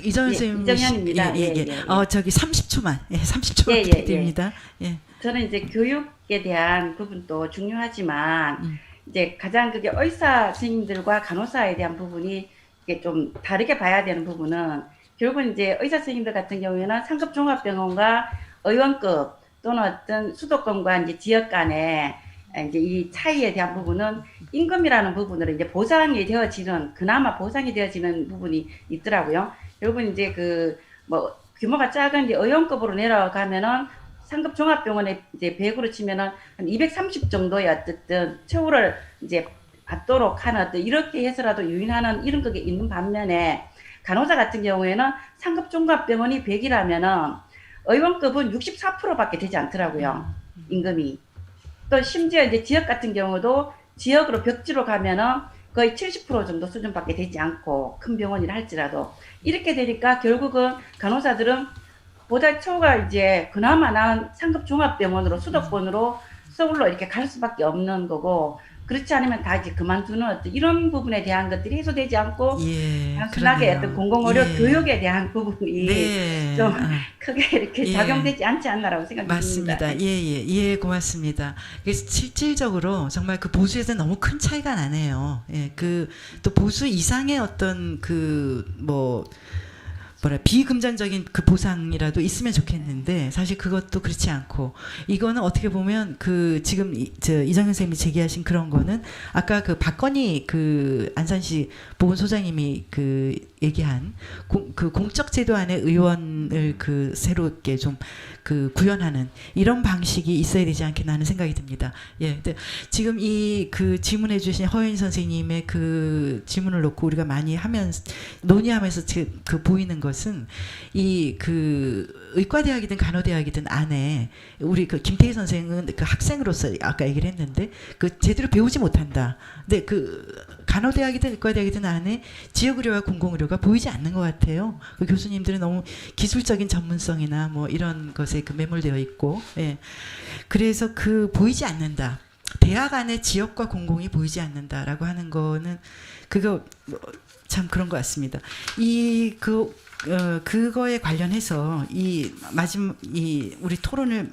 이정현 선생님 이정현입니다. 저기 30초만 30초만 부탁드립니다. 저는 이제 교육에 대한 부분도 중요하지만 이제 가장 그게 의사 선생님들과 간호사에 대한 부분이 이게 좀 다르게 봐야 되는 부분은 결국은 이제 의사 선생님들 같은 경우에는 상급 종합병원과 의원급 또는 어떤 수도권과 이제 지역 간의 이제 이 차이에 대한 부분은 임금이라는 부분으로 이제 그나마 보상이 되어지는 부분이 있더라고요. 결국은 이제 그 뭐 규모가 작은 이제 의원급으로 내려가면은 상급 종합병원에 이제 100으로 치면은 한 230 정도의 어쨌든 처우를 이제 받도록 하는 어떤 이렇게 해서라도 유인하는 이런 게 있는 반면에 간호사 같은 경우에는 상급 종합병원이 100이라면은 의원급은 64%밖에 되지 않더라고요. 임금이. 또 심지어 이제 지역 같은 경우도 지역으로 벽지로 가면은 거의 70% 정도 수준밖에 되지 않고 큰 병원이라 할지라도 이렇게 되니까 결국은 간호사들은 보다 처우가 이제 그나마 나은 상급 종합병원으로 수도권으로 서울로 이렇게 갈 수밖에 없는 거고 그렇지 않으면 다 이제 그만두는 어떤 이런 부분에 대한 것들이 해소되지 않고 단순하게 어떤 공공의료 교육에 대한 부분이 좀 크게 이렇게 작용되지 않지 않나라고 생각합니다. 맞습니다. 예, 고맙습니다. 그래서 실질적으로 정말 그 보수에서 너무 큰 차이가 나네요. 그 또 보수 이상의 어떤 그 비금전적인 그 보상이라도 있으면 좋겠는데 사실 그것도 그렇지 않고 이거는 어떻게 보면 그 지금 이정현 선생님이 제기하신 그런 거는 아까 그 박건희 그 안산시 보건소장님이 그 얘기한 그 공적 제도 안에 의원을 그 새롭게 좀 그 구현하는 이런 방식이 있어야 되지 않겠나 하는 생각이 듭니다. 예, 근데 지금 이 그 질문해 주신 허윤 선생님의 그 질문을 놓고 우리가 많이 하면서 논의하면서 그 보이는 것은 이 그 의과대학이든 간호대학이든 안에 우리 그 김태희 선생은 그 학생으로서 아까 얘기를 했는데 그 제대로 배우지 못한다. 근데 그 간호대학이든 의과대학이든 안에 지역의료와 공공의료가 보이지 않는 것 같아요. 그 교수님들은 너무 기술적인 전문성이나 뭐 이런 것에 그 매몰되어 있고, 예. 그래서 그 보이지 않는다. 대학 안에 지역과 공공이 보이지 않는다라고 하는 거는 그거 참 그런 것 같습니다. 그거에 관련해서 이 우리 토론을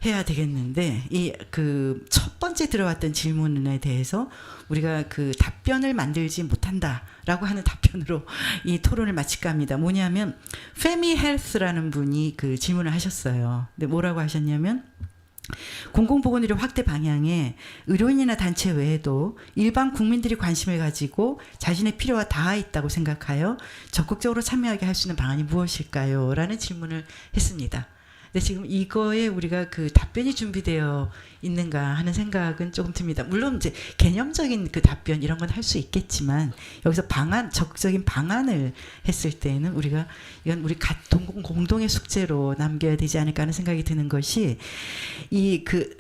해야 되겠는데 이 그 첫 번째 들어왔던 질문에 대해서 우리가 그 답변을 만들지 못한다라고 하는 답변으로 이 토론을 마칠까 합니다. 뭐냐면 페미 헬스라는 분이 그 질문을 하셨어요. 근데 뭐라고 하셨냐면 공공보건의료 확대 방향에 의료인이나 단체 외에도 일반 국민들이 관심을 가지고 자신의 필요가 닿아 있다고 생각하여 적극적으로 참여하게 할 수 있는 방안이 무엇일까요? 라는 질문을 했습니다. 근데 지금 이거에 우리가 그 답변이 준비되어 있는가 하는 생각은 조금 듭니다. 물론 이제 개념적인 그 답변 이런 건 할 수 있겠지만 여기서 적극적인 방안을 했을 때는 우리가 이건 우리 공동의 숙제로 남겨야 되지 않을까 하는 생각이 드는 것이 이 그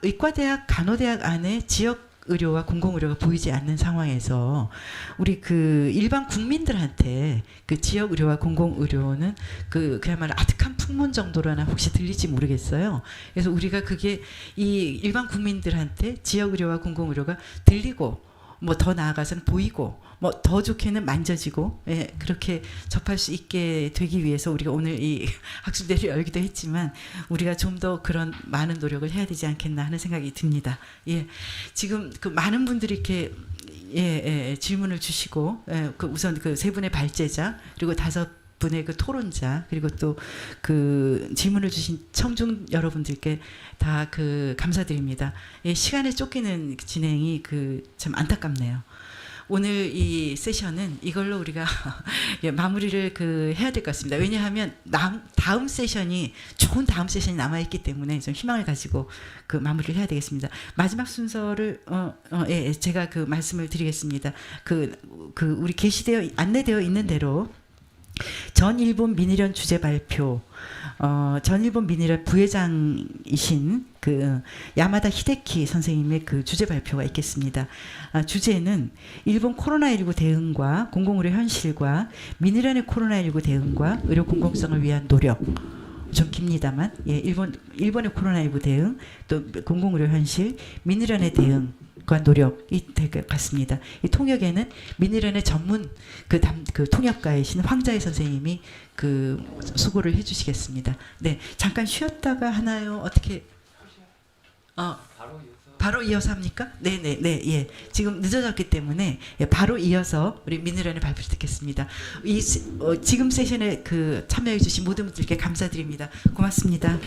의과대학, 간호대학 안에 지역 의료와 공공의료가 보이지 않는 상황에서 우리 그 일반 국민들한테 그 지역 의료와 공공의료는 그야말로 아득한 풍문 정도로나 혹시 들릴지 모르겠어요. 그래서 우리가 그게 이 일반 국민들한테 지역 의료와 공공의료가 들리고 뭐 더 나아가서는 보이고 뭐 더 좋게는 만져지고 예, 그렇게 접할 수 있게 되기 위해서 우리가 오늘 이 학술대를 열기도 했지만 우리가 좀 더 그런 많은 노력을 해야 되지 않겠나 하는 생각이 듭니다. 예, 지금 그 많은 분들이 이렇게 질문을 주시고 그 우선 그 세 분의 발제자 그리고 5분의 그 토론자 그리고 또 그 질문을 주신 청중 여러분들께 다 그 감사드립니다. 예, 시간에 쫓기는 진행이 그 참 안타깝네요. 오늘 이 세션은 이걸로 우리가 예, 마무리를 해야 될 것 같습니다. 왜냐하면 다음 세션이 남아있기 때문에 좀 희망을 가지고 그 마무리를 해야 되겠습니다. 마지막 순서를 제가 그 말씀을 드리겠습니다. 우리 안내되어 있는 대로 전일본 민의련 주제 발표 전일본 민의련 부회장이신 그 야마다 히데키 선생님의 그 주제 발표가 있겠습니다. 주제는 일본 코로나19 대응과 공공의료 현실과 민의련의 코로나19 대응과 의료 공공성을 위한 노력. 좀 깁니다만 예, 일본의 코로나19 대응 또 공공의료 현실 민의련의 대응과 노력이 될 것 같습니다. 이 통역에는 민의련의 전문 그 통역가이신 황자희 선생님이 그 수고를 해주시겠습니다. 네, 잠깐 쉬었다가 하나요? 어떻게? 바로 이어서 합니까? 네, 예. 지금 늦어졌기 때문에 예, 바로 이어서 우리 민의련의 발표를 듣겠습니다. 지금 세션에 그 참여해주신 모든 분들께 감사드립니다. 고맙습니다.